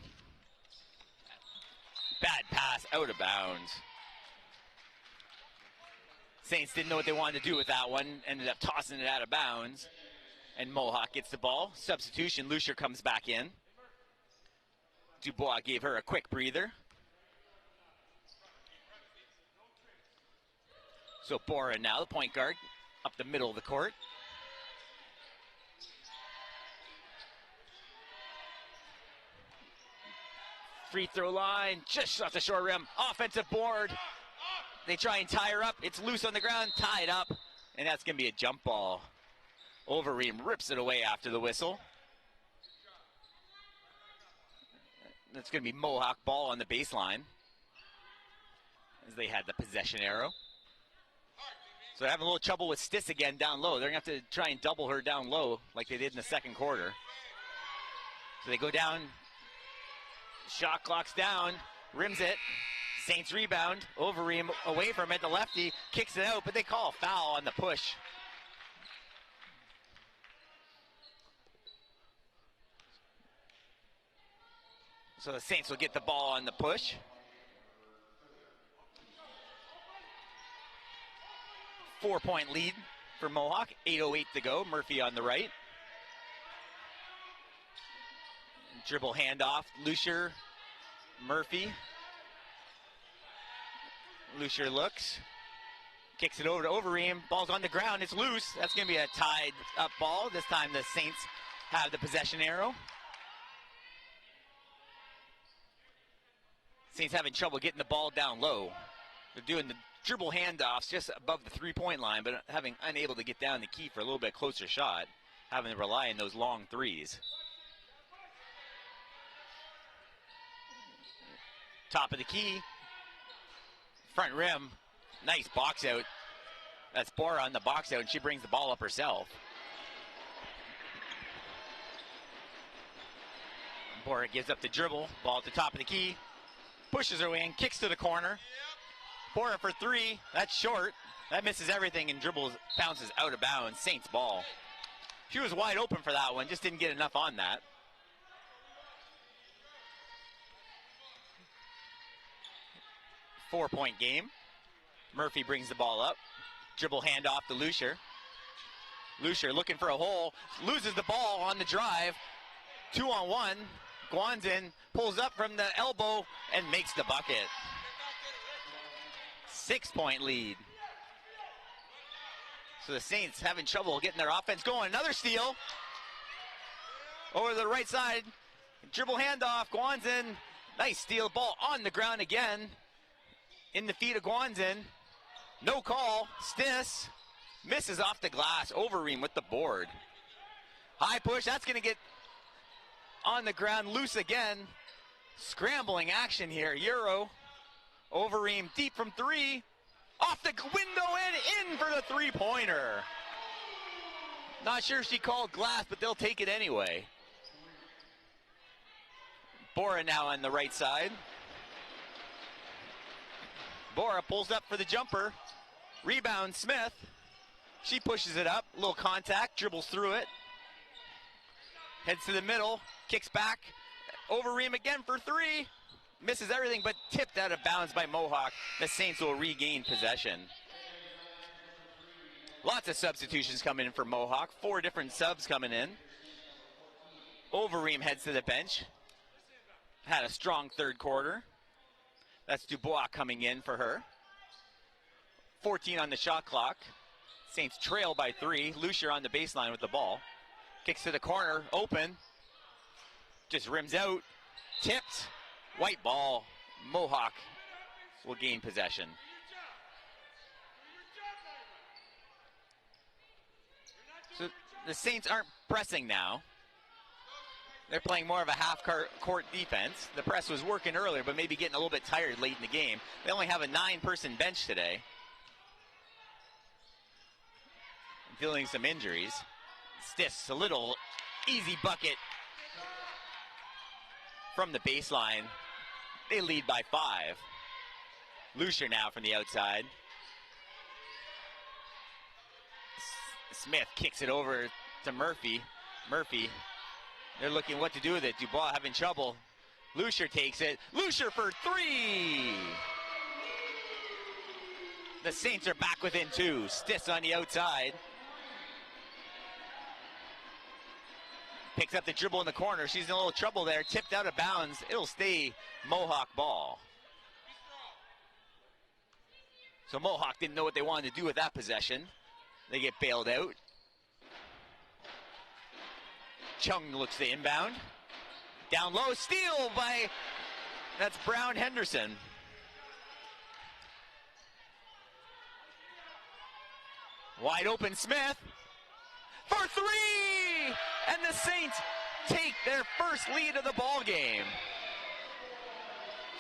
Bad pass, out of bounds. Saints didn't know what they wanted to do with that one. Ended up tossing it out of bounds. And Mohawk gets the ball. Substitution, Lucia comes back in. Dubois gave her a quick breather. So Bora now, the point guard, up the middle of the court. Free throw line, just off the short rim. Offensive board. They try and tie her up. It's loose on the ground, tied up. And that's going to be a jump ball. Overeem rips it away after the whistle. That's going to be Mohawk ball on the baseline, as they had the possession arrow. So they're having a little trouble with Stiss again down low. They're going to have to try and double her down low like they did in the 2nd quarter. So they go down. Shot clock's down. Rims it. Saints rebound. Overeem away from it. The lefty kicks it out, but they call a foul on the push. So the Saints will get the ball on the push. Four-point lead for Mohawk. 8:08 to go. Murphy on the right. Dribble handoff. Lucier. Murphy. Lucier looks. Kicks it over to Overeem. Ball's on the ground. It's loose. That's going to be a tied up ball. This time the Saints have the possession arrow. Saints having trouble getting the ball down low. They're doing the dribble handoffs just above the three-point line, but unable to get down the key for a little bit closer shot, having to rely on those long threes. Top of the key. Front rim. Nice box out. That's Bora on the box out, and she brings the ball up herself. Bora gives up the dribble. Ball at the top of the key. Pushes her way in, kicks to the corner. Bora for 3. That's short. That misses everything and dribbles, bounces out of bounds. Saints ball. She was wide open for that one, just didn't get enough on that. Four-point game. Murphy brings the ball up. Dribble handoff to Lucier. Lucier looking for a hole. Loses the ball on the drive. 2-on-1. Guanzin pulls up from the elbow and makes the bucket. 6-point lead. So the Saints having trouble getting their offense going. Another steal. Over the right side. Dribble handoff. Guanzin. Nice steal. Ball on the ground again. In the feet of Guanzin. No call. Stiss misses off the glass. Overeem with the board. High push, that's going to get on the ground, loose again. Scrambling action here. Euro, Overeem deep from 3. Off the window and in for the 3-pointer. Not sure if she called glass, but they'll take it anyway. Bora now on the right side. Bora pulls up for the jumper. Rebound, Smith. She pushes it up. A little contact, dribbles through it. Heads to the middle, kicks back. Overeem again for 3. Misses everything, but tipped out of bounds by Mohawk. The Saints will regain possession. Lots of substitutions coming in for Mohawk. 4 different subs coming in. Overeem heads to the bench. Had a strong third quarter. That's Dubois coming in for her. 14 on the shot clock. Saints trail by 3. Lucier on the baseline with the ball. Kicks to the corner, open. Just rims out. Tipped. White ball. Mohawk will gain possession. So the Saints aren't pressing now. They're playing more of a half-court defense. The press was working earlier, but maybe getting a little bit tired late in the game. They only have a 9-person bench today. Feeling some injuries. Stiss, a little easy bucket from the baseline. They lead by 5. Lucier now from the outside. Smith kicks it over to Murphy. Murphy, they're looking what to do with it. Dubois having trouble. Lucier takes it. Lucier for 3! The Saints are back within 2. Stiss on the outside. Picks up the dribble in the corner. She's in a little trouble there. Tipped out of bounds. It'll stay Mohawk ball. So Mohawk didn't know what they wanted to do with that possession. They get bailed out. Chung looks to inbound. Down low, steal by, that's Brown Henderson. Wide open Smith for 3! And the Saints take their first lead of the ball game.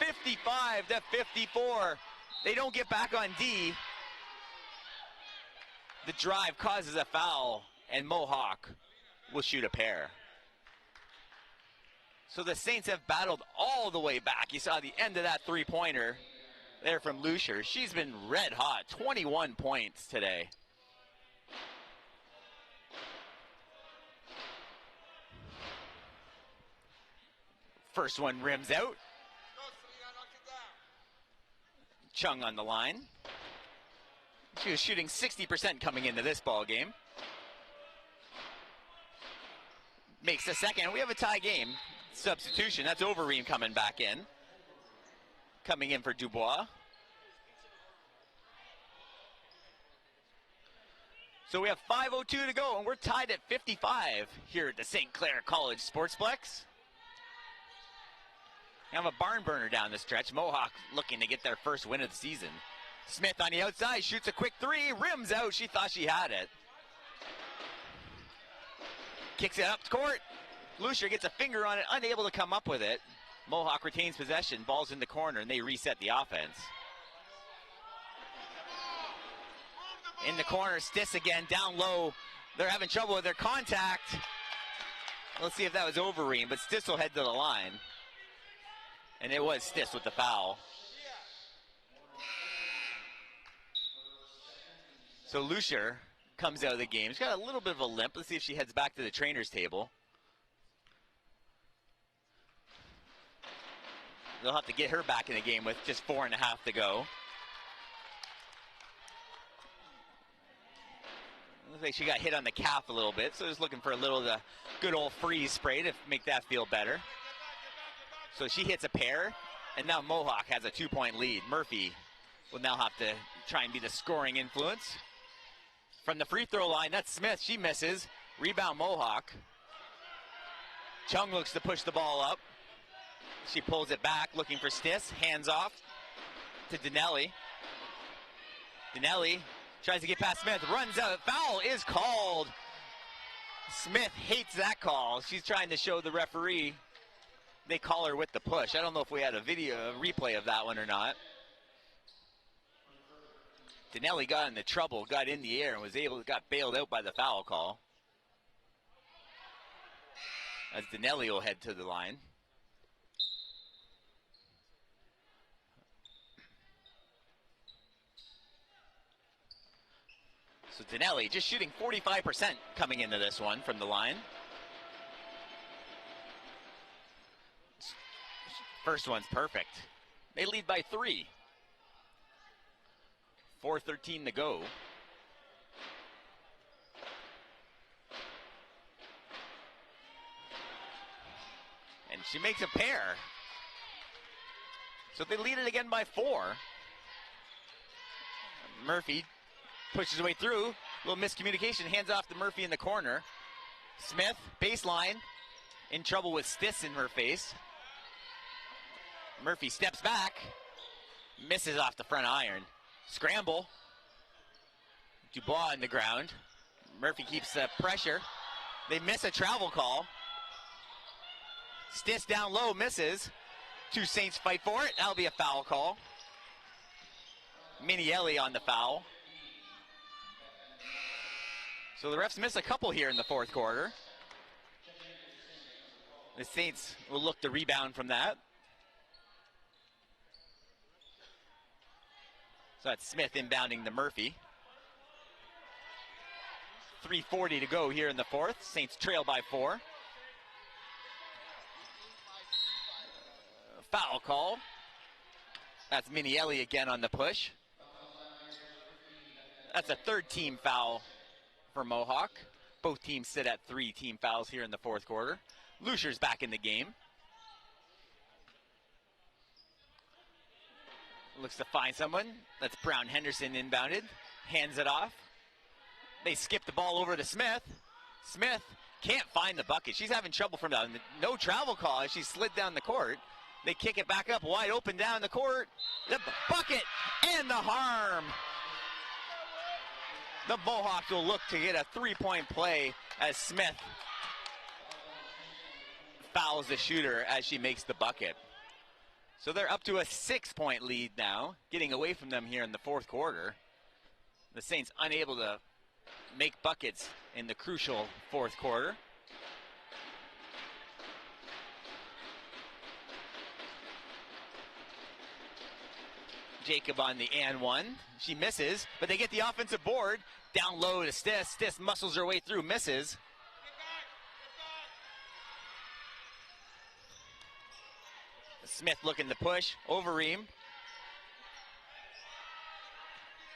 55-54. They don't get back on D. The drive causes a foul, and Mohawk will shoot a pair. So the Saints have battled all the way back. You saw the end of that 3-pointer there from Lucier. She's been red hot, 21 points today. First one rims out. Chung on the line. She was shooting 60% coming into this ball game. Makes the second. We have a tie game. Substitution. That's Overeem coming back in. Coming in for Dubois. So we have 5:02 to go, and we're tied at 55 here at the St. Clair College Sportsplex. We have a barn burner down the stretch. Mohawk looking to get their first win of the season. Smith on the outside, shoots a quick 3, rims out. She thought she had it. Kicks it up to court. Lucier gets a finger on it, unable to come up with it. Mohawk retains possession, ball's in the corner, and they reset the offense. In the corner, Stiss again, down low. They're having trouble with their contact. Let's see if that was Overeem, but Stiss will head to the line. And it was Stiss with the foul. So Lucier comes out of the game. She's got a little bit of a limp. Let's see if she heads back to the trainer's table. They'll have to get her back in the game with just 4.5 to go. Looks like she got hit on the calf a little bit, so just looking for a little of the good old freeze spray to make that feel better. So she hits a pair, and now Mohawk has a 2-point lead. Murphy will now have to try and be the scoring influence. From the free throw line, that's Smith. She misses. Rebound Mohawk. Chung looks to push the ball up. She pulls it back, looking for Stiss. Hands off to Dinelli. Dinelli tries to get past Smith. Runs out. Foul is called Smith hates that call. She's trying to show the referee they call her with the push. I don't know if we had a replay of that one or not. Dinelli got into trouble, got in the air, and got bailed out by the foul call. As Dinelli will head to the line. So Dinelli just shooting 45% coming into this one from the line. First one's perfect. They lead by 3. 4:13 to go. And she makes a pair. So they lead it again by 4. Murphy pushes her way through. A little miscommunication. Hands off to Murphy in the corner. Smith, baseline. In trouble with Stiss in her face. Murphy steps back. Misses off the front iron. Scramble. Dubois on the ground. Murphy keeps pressure. They miss a travel call. Stiss down low, misses. 2 Saints fight for it. That'll be a foul call. Minielli on the foul. So the refs miss a couple here in the fourth quarter. The Saints will look to rebound from that. So that's Smith inbounding to Murphy. 3:40 to go here in the fourth. Saints trail by 4. Foul call. That's Minielli again on the push. That's a 3rd team foul for Mohawk. Both teams sit at 3 team fouls here in the fourth quarter. Lucer's back in the game. Looks to find someone. That's Brown Henderson inbounded. Hands it off. They skip the ball over to Smith. Smith can't find the bucket. She's having trouble from down. No travel call as she slid down the court. They kick it back up wide open down the court. The bucket and the harm. The Mohawks will look to get a 3-point play as Smith fouls the shooter as she makes the bucket. So they're up to a 6-point lead now, getting away from them here in the fourth quarter. The Saints unable to make buckets in the crucial fourth quarter. Jacob on the and one. She misses, but they get the offensive board. Down low to Stiss. Stiss muscles her way through, misses. Smith looking to push. Overeem.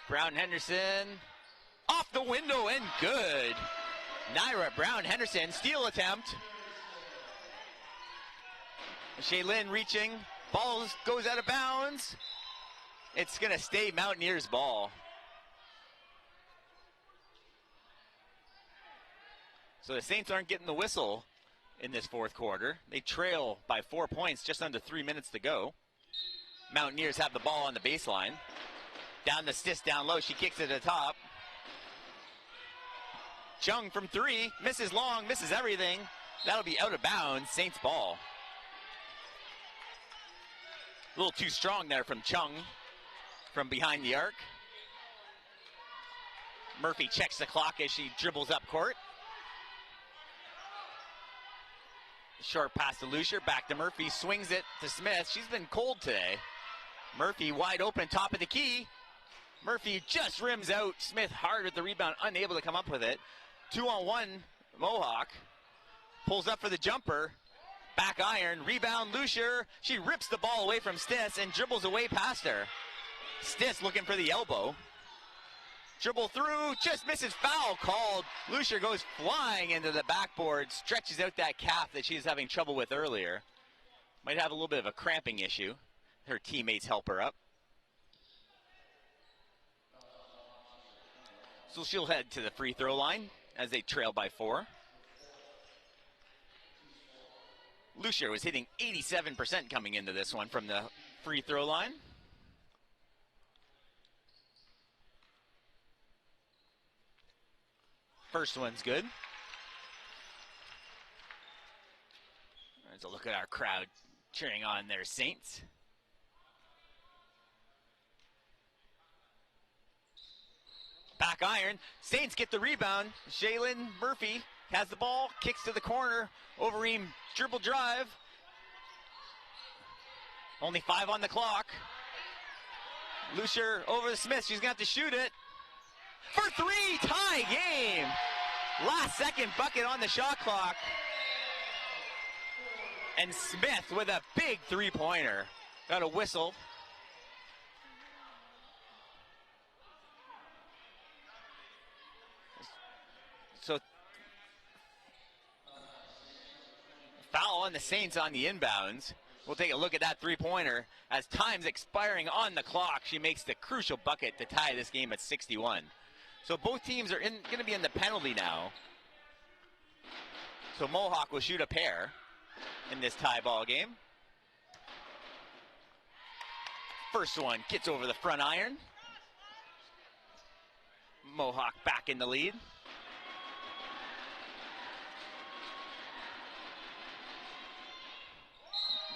Brown Henderson. Off the window and good. Naira Brown Henderson. Steal attempt. Shaylin reaching. Ball goes out of bounds. It's going to stay Mountaineers ball. So the Saints aren't getting the whistle in this fourth quarter. They trail by 4 points, just under 3 minutes to go. Mountaineers have the ball on the baseline. Down to Stiss down low. She kicks it to the top. Chung from 3. Misses long, misses everything. That'll be out of bounds. Saints ball. A little too strong there from Chung from behind the arc. Murphy checks the clock as she dribbles up court. Short pass to Lucier, back to Murphy, swings it to Smith. She's been cold today. Murphy wide open, top of the key. Murphy just rims out. Smith hard with the rebound, unable to come up with it. 2-on-1, Mohawk. Pulls up for the jumper. Back iron, rebound, Lucier. She rips the ball away from Stiss and dribbles away past her. Stiss looking for the elbow. Dribble through, just misses, foul called. Lucier goes flying into the backboard, stretches out that calf that she was having trouble with earlier. Might have a little bit of a cramping issue. Her teammates help her up. So she'll head to the free throw line as they trail by 4. Lucier was hitting 87% coming into this one from the free throw line. First one's good. Let's look at our crowd cheering on their Saints. Back iron. Saints get the rebound. Jalen Murphy has the ball, kicks to the corner. Overeem dribble drive. Only 5 on the clock. Lucier over the Smith. She's going to have to shoot it. For 3, tie game. Last second bucket on the shot clock. And Smith with a big three-pointer. Got a whistle. So foul on the Saints on the inbounds. We'll take a look at that three-pointer. As time's expiring on the clock, she makes the crucial bucket to tie this game at 61. So both teams are going to be in the penalty now. So Mohawk will shoot a pair in this tie ball game. First one gets over the front iron. Mohawk back in the lead.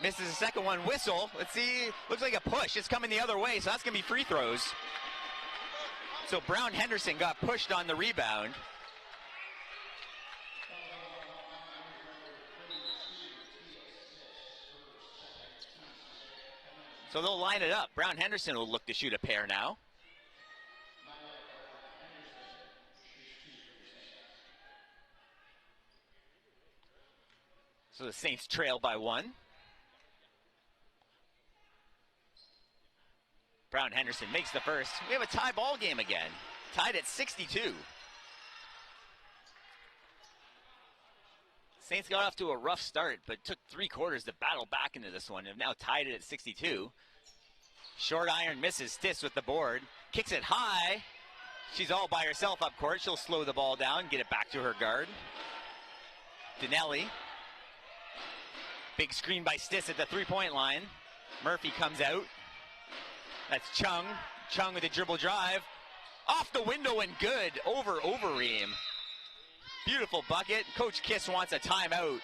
Misses the second one. Whistle. Let's see. Looks like a push. It's coming the other way, so that's going to be free throws. So Brown Henderson got pushed on the rebound. So they'll line it up. Brown Henderson will look to shoot a pair now. So the Saints trail by 1. Brown Henderson makes the first. We have a tie ball game again. Tied at 62. Saints got off to a rough start, but took 3 quarters to battle back into this one. Have now tied it at 62. Short iron misses. Stiss with the board. Kicks it high. She's all by herself up court. She'll slow the ball down, get it back to her guard. Dinelli. Big screen by Stiss at the three-point line. Murphy comes out. That's Chung. Chung with a dribble drive. Off the window and good. Over Overeem. Beautiful bucket. Coach Kiss wants a timeout.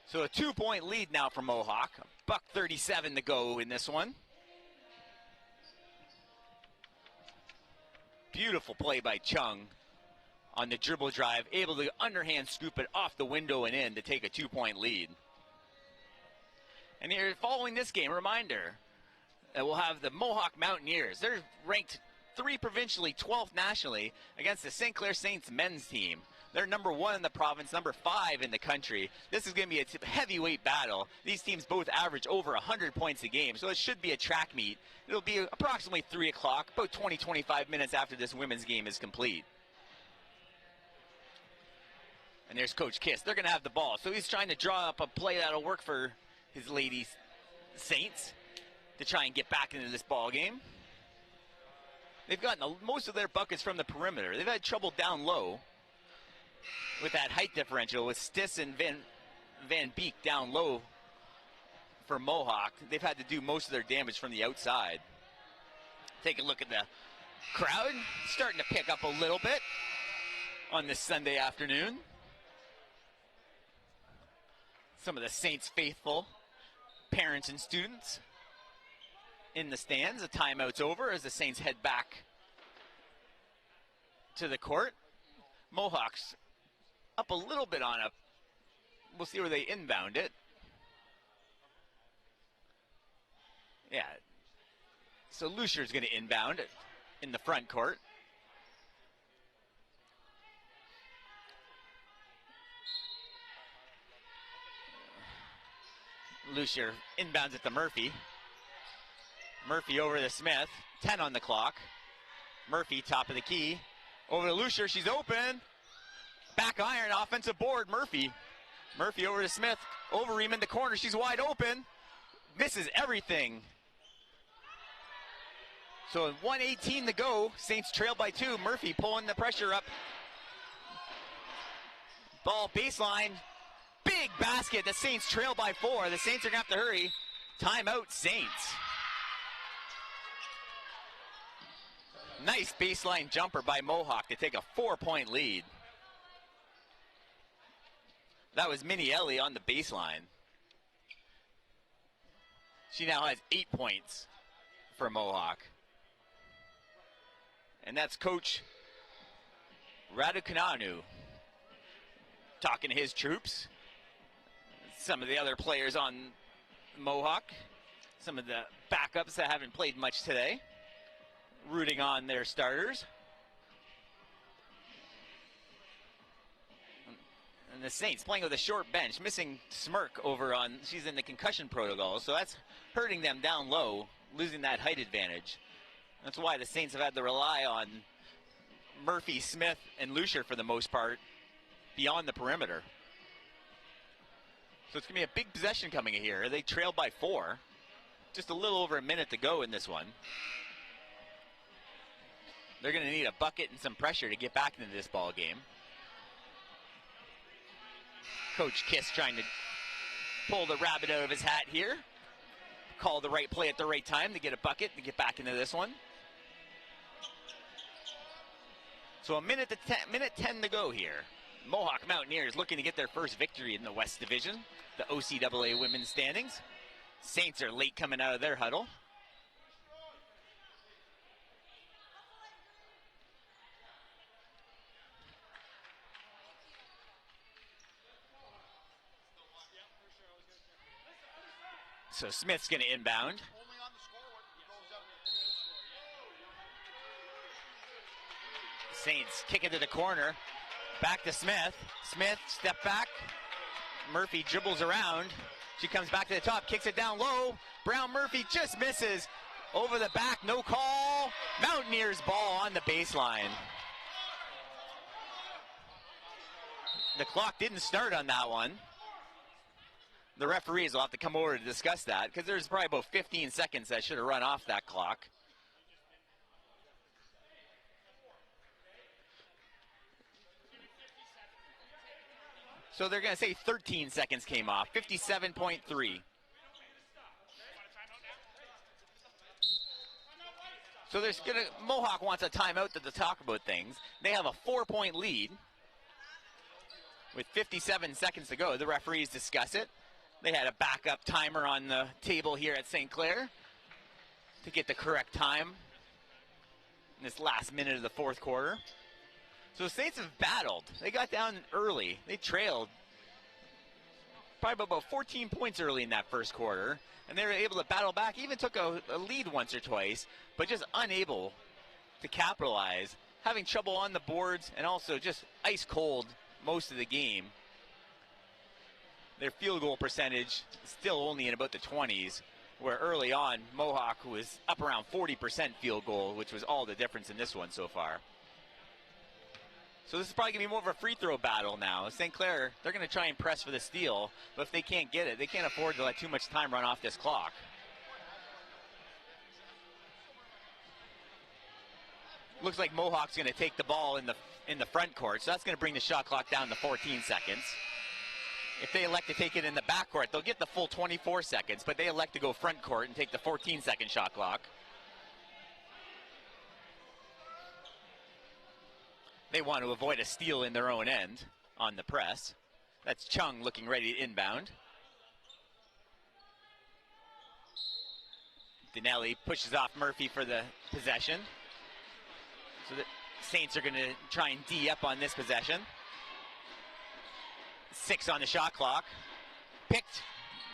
So a 2-point lead now for Mohawk. $1:37 to go in this one. Beautiful play by Chung on the dribble drive. Able to underhand scoop it off the window and in to take a 2-point lead. And here, following this game, a reminder that we'll have the Mohawk Mountaineers. They're ranked 3 provincially, 12th nationally against the St Clair Saints men's team. They're number 1 in the province, number 5 in the country. This is going to be a heavyweight battle. These teams both average over 100 points a game, so it should be a track meet. It'll be approximately 3 o'clock, about 20-25 minutes after this women's game is complete. And there's Coach Kiss. They're going to have the ball, so he's trying to draw up a play that'll work for his ladies Saints to try and get back into this ball game. They've gotten most of their buckets from the perimeter. They've had trouble down low with that height differential with Stiss and Van Beek down low for Mohawk. They've had to do most of their damage from the outside. Take a look at the crowd. Starting to pick up a little bit on this Sunday afternoon. Some of the Saints faithful, parents and students in the stands. The timeout's over as the Saints head back to the court. Mohawks up a little bit on a, we'll see where they inbound it. Yeah, so Lucier's going to inbound it in the front court. Lucier inbounds it to Murphy. Murphy over to Smith. 10 on the clock. Murphy, top of the key. Over to Lucier. She's open. Back iron, offensive board. Murphy. Murphy over to Smith. Overeem in the corner. She's wide open. Misses everything. So 1:18 to go. Saints trail by 2. Murphy pulling the pressure up. Ball baseline. Big basket. The Saints trail by 4. The Saints are going to have to hurry. Timeout, Saints. Nice baseline jumper by Mohawk to take a 4-point lead. That was Minielli on the baseline. She now has 8 points for Mohawk. And that's Coach Raducananu talking to his troops. Some of the other players on Mohawk, some of the backups that haven't played much today, rooting on their starters. And the Saints playing with a short bench, missing Smirk over on, she's in the concussion protocol, so that's hurting them down low, losing that height advantage. That's why the Saints have had to rely on Murphy, Smith, and Lucier for the most part beyond the perimeter. So it's going to be a big possession coming in here. They trailed by 4. Just a little over a minute to go in this one. They're going to need a bucket and some pressure to get back into this ball game. Coach Kiss trying to pull the rabbit out of his hat here. Call the right play at the right time to get a bucket to get back into this one. So minute 10 to go here. Mohawk Mountaineers looking to get their first victory in the West Division, the OCAA women's standings. Saints are late coming out of their huddle. So Smith's going to inbound. Saints kick it to the corner. Back to Smith. Smith, step back. Murphy dribbles around. She comes back to the top, kicks it down low. Brown Murphy just misses. Over the back, no call. Mountaineers ball on the baseline. The clock didn't start on that one. The referees will have to come over to discuss that because there's probably about 15 seconds that should have run off that clock. So they're going to say 13 seconds came off, 57.3. So Mohawk wants a timeout to talk about things. They have a 4-point lead with 57 seconds to go. The referees discuss it. They had a backup timer on the table here at St. Clair to get the correct time in this last minute of the fourth quarter. So the Saints have battled. They got down early. They trailed probably about 14 points early in that first quarter, and they were able to battle back, even took a lead once or twice, but just unable to capitalize, having trouble on the boards and also just ice cold most of the game. Their field goal percentage still only in about the 20s, where early on Mohawk was up around 40% field goal, which was all the difference in this one so far. So this is probably going to be more of a free throw battle now. St. Clair, they're going to try and press for the steal, but if they can't get it, they can't afford to let too much time run off this clock. Looks like Mohawk's going to take the ball in the front court, so that's going to bring the shot clock down to 14 seconds. If they elect to take it in the back court, they'll get the full 24 seconds, but they elect to go front court and take the 14-second shot clock. They want to avoid a steal in their own end on the press. That's Chung looking ready to inbound. Dinelli pushes off Murphy for the possession. So the Saints are going to try and D up on this possession. 6 on the shot clock. Picked.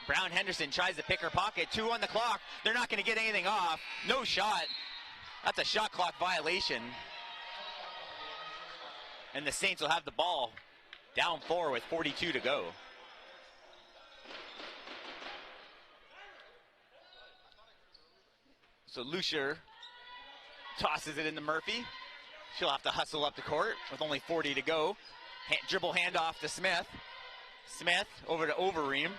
Brown Henderson tries to pick her pocket. 2 on the clock. They're not going to get anything off. No shot. That's a shot clock violation. And the Saints will have the ball down 4 with 42 to go. So Lucier tosses it into Murphy. She'll have to hustle up the court with only 40 to go. Dribble handoff to Smith. Smith over to Overeem.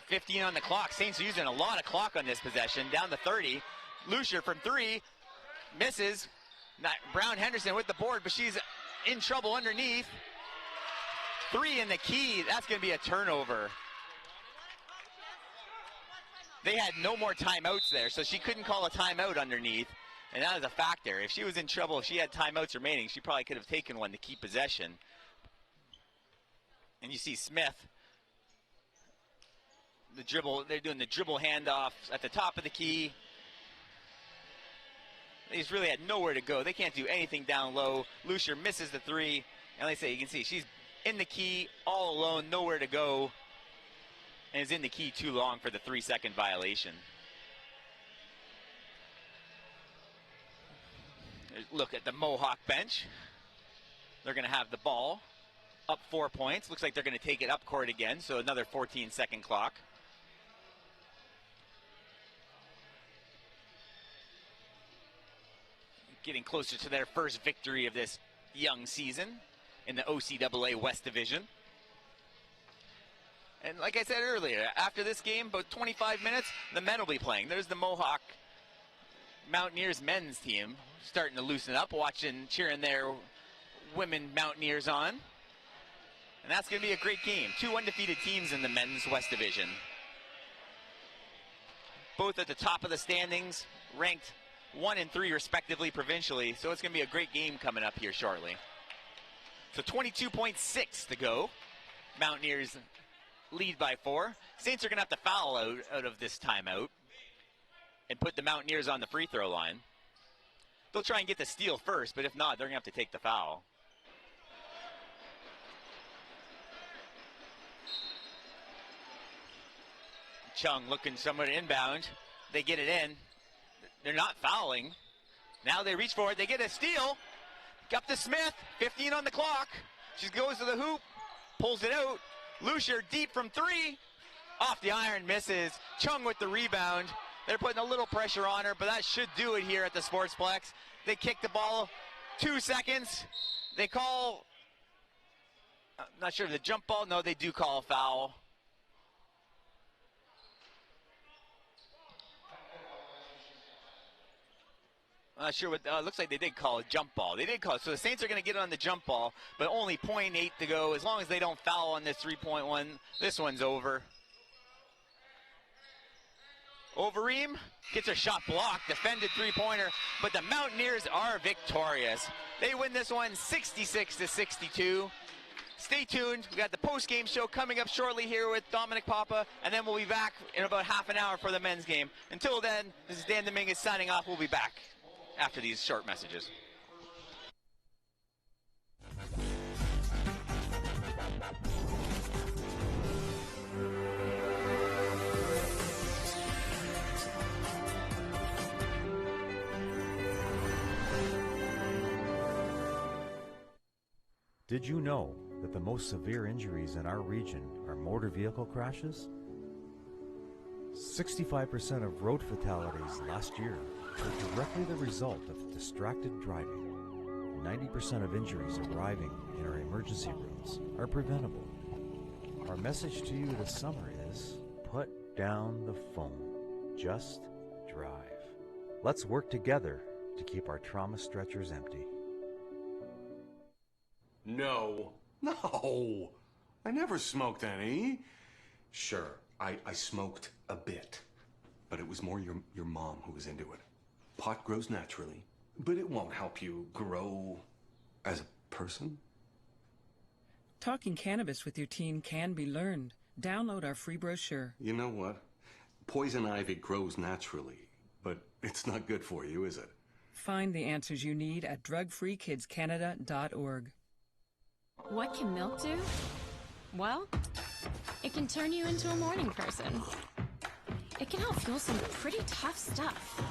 15 on the clock. Saints are using a lot of clock on this possession. Down to 30. Lucier from 3. Misses. Brown Henderson with the board, but she's in trouble underneath. 3 in the key. That's going to be a turnover. They had no more timeouts there, so she couldn't call a timeout underneath, and that is a factor. If she was in trouble, if she had timeouts remaining, she probably could have taken one to keep possession. And you see Smith, the dribble, they're doing the dribble handoff at the top of the key. He's really had nowhere to go. They can't do anything down low. Lucier misses the three. And like I say, you can see she's in the key, all alone, nowhere to go. And is in the key too long for the 3-second violation. Look at the Mohawk bench. They're going to have the ball up 4 points. Looks like they're going to take it up court again, so another 14-second clock. Getting closer to their first victory of this young season in the OCAA West Division. And like I said earlier, after this game, about 25 minutes, the men will be playing. There's the Mohawk Mountaineers men's team starting to loosen up, cheering their women Mountaineers on. And that's going to be a great game. 2 undefeated teams in the men's West Division. Both at the top of the standings, ranked 1 and 3 respectively provincially, so it's going to be a great game coming up here shortly. So 22.6 to go. Mountaineers lead by 4. Saints are going to have to foul out of this timeout and put the Mountaineers on the free throw line. They'll try and get the steal first, but if not, they're going to have to take the foul. Chung looking somewhere inbound. They get it in. They're not fouling. Now they reach for it. They get a steal. Up to Smith. 15 on the clock. She goes to the hoop. Pulls it out. Lucier deep from 3. Off the iron, misses. Chung with the rebound. They're putting a little pressure on her, but that should do it here at the Sportsplex. They kick the ball. 2 seconds. They call, I'm not sure, the jump ball. No, they do call a foul. I'm not sure what, looks like they did call a jump ball. They did call it. So the Saints are going to get on the jump ball, but only 0.8 to go. As long as they don't foul on this 3.1, this one's over. Overeem gets a shot blocked, defended three-pointer, but the Mountaineers are victorious. They win this one 66-62. Stay tuned. We got the post-game show coming up shortly here with Dominic Papa, and then we'll be back in about half an hour for the men's game. Until then, this is Dan Dominguez signing off. We'll be back after these short messages. Did you know that the most severe injuries in our region are motor vehicle crashes? 65% of road fatalities last year were directly the result of distracted driving. 90% of injuries arriving in our emergency rooms are preventable. Our message to you this summer is, put down the phone. Just drive. Let's work together to keep our trauma stretchers empty. No. I never smoked any. Sure, I smoked a bit. But it was more your mom who was into it. Pot grows naturally, but it won't help you grow as a person. Talking cannabis with your teen can be learned. Download our free brochure. You know what? Poison ivy grows naturally, but it's not good for you, is it? Find the answers you need at drugfreekidscanada.org. What can milk do? Well, it can turn you into a morning person. It can help fuel some pretty tough stuff.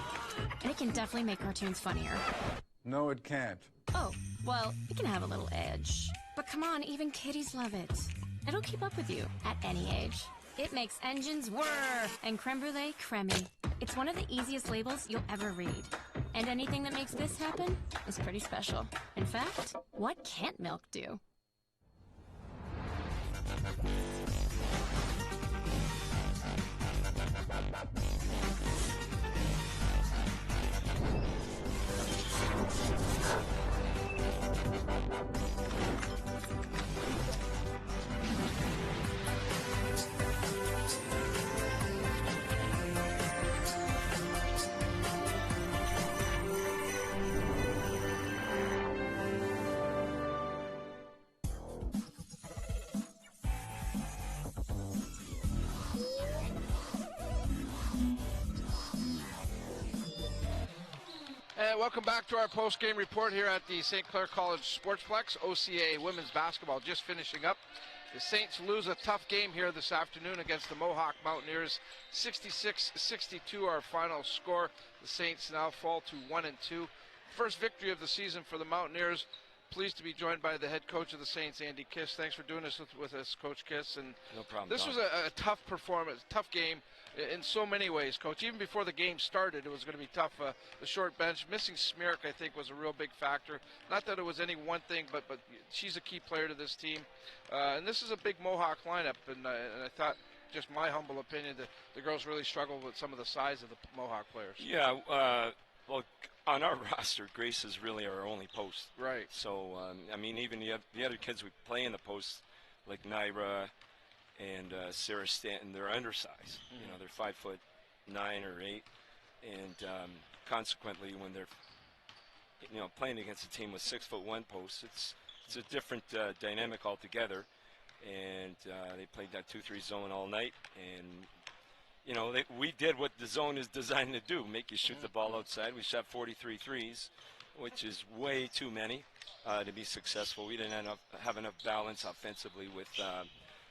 And it can definitely make cartoons funnier. No, it can't. Oh, well, it can have a little edge. But come on, even kiddies love it. It'll keep up with you at any age. It makes engines whir and creme brulee creamy. It's one of the easiest labels you'll ever read. And anything that makes this happen is pretty special. In fact, what can't milk do? right, welcome back to our post-game report here at the St. Clair College Sportsplex. OCAA women's basketball just finishing up. The Saints lose a tough game here this afternoon against the Mohawk Mountaineers. 66-62 our final score. The Saints now fall to 1-2. First victory of the season for the Mountaineers. Pleased to be joined by the head coach of the Saints, Andy Kiss. Thanks for doing this with us, Coach Kiss. And no problem. This was a tough performance, tough game in so many ways, Coach. Even before the game started, it was going to be tough. The short bench, missing Smirk, I think, was a real big factor. Not that it was any one thing, but she's a key player to this team. And this is a big Mohawk lineup, and I thought, just my humble opinion, that the girls really struggled with some of the size of the Mohawk players. Yeah, well, on our roster, Grace is really our only post. Right. So, I mean, even the other kids we play in the post, like Naira and Sarah Stanton, they're undersized. Mm-hmm. You know, they're 5'9" or 8, and consequently, when they're playing against a team with 6'1" posts, it's a different dynamic altogether. And they played that 2-3 zone all night, and we did what the zone is designed to do, make you shoot the ball outside. We shot 43 threes, which is way too many to be successful. We didn't have enough balance offensively with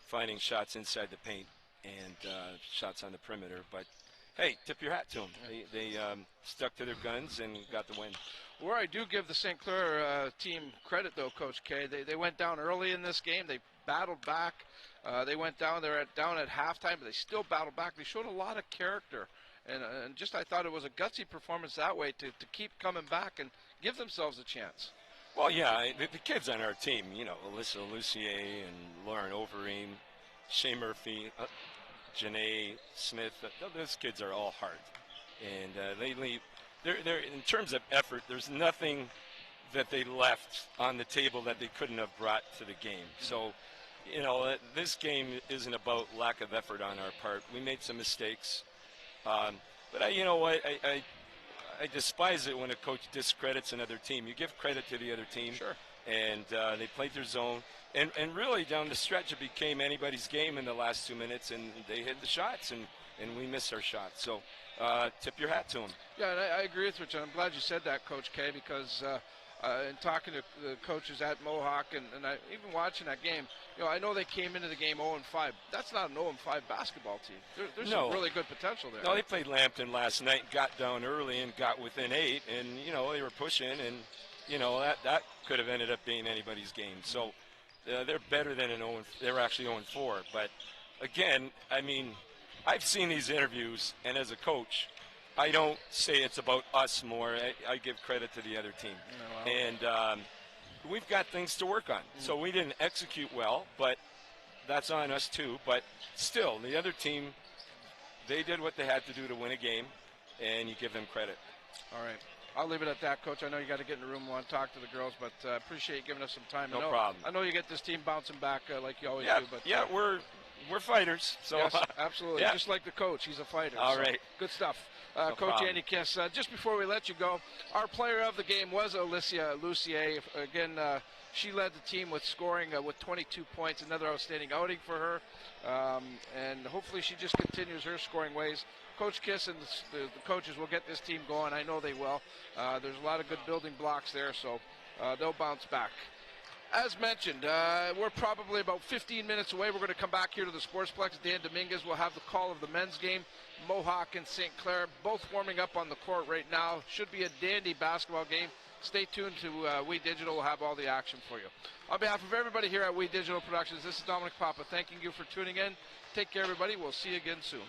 finding shots inside the paint and shots on the perimeter. But, hey, tip your hat to them. They stuck to their guns and got the win. Where I do give the St. Clair team credit, though, Coach K, they went down early in this game. They battled back. They went down. They're down at halftime, but they still battled back. They showed a lot of character, and just I thought it was a gutsy performance that way to keep coming back and give themselves a chance. Well, yeah, the kids on our team, Alyssa Lucier and Lauren Overeem, Shea Murphy, Janae Smith, those kids are all hard, and they're in terms of effort, there's nothing that they left on the table that they couldn't have brought to the game. So, this game isn't about lack of effort on our part. We made some mistakes. But I despise it when a coach discredits another team. You give credit to the other team. Sure. And they played their zone. And really, down the stretch, it became anybody's game in the last 2 minutes, and they hit the shots, and we missed our shots. So tip your hat to them. Yeah, and I agree with Rich. I'm glad you said that, Coach K, because in talking to the coaches at Mohawk and even watching that game, I know they came into the game 0-5. That's not an 0-5 basketball team. There's some really good potential there. No, they played Lambton last night, got down early and got within 8, and, they were pushing, and, that could have ended up being anybody's game. So they're better than they're actually 0-4. But, again, I mean, I've seen these interviews, and as a coach, I don't say it's about us more. I give credit to the other team. And we've got things to work on. So we didn't execute well, but that's on us too. But still, the other team, they did what they had to do to win a game, and you give them credit. All right. I'll leave it at that, Coach. I know you got to get in the room and want to talk to the girls, but appreciate you giving us some time. No problem. I know you get this team bouncing back like you always do. But we're fighters. So yes, absolutely. Just like the coach, he's a fighter. All right. Good stuff. No Coach problem. Andy Kiss, just before we let you go, our player of the game was Alicia Lucier. Again, she led the team with scoring with 22 points, another outstanding outing for her. And hopefully she just continues her scoring ways. Coach Kiss and the coaches will get this team going. I know they will. There's a lot of good building blocks there, so they'll bounce back. As mentioned, we're probably about 15 minutes away. We're going to come back here to the Sportsplex. Dan Dominguez will have the call of the men's game. Mohawk and St. Clair both warming up on the court right now. Should be a dandy basketball game. Stay tuned to We Digital. We'll have all the action for you. On behalf of everybody here at We Digital Productions, this is Dominic Papa thanking you for tuning in. Take care, everybody. We'll see you again soon.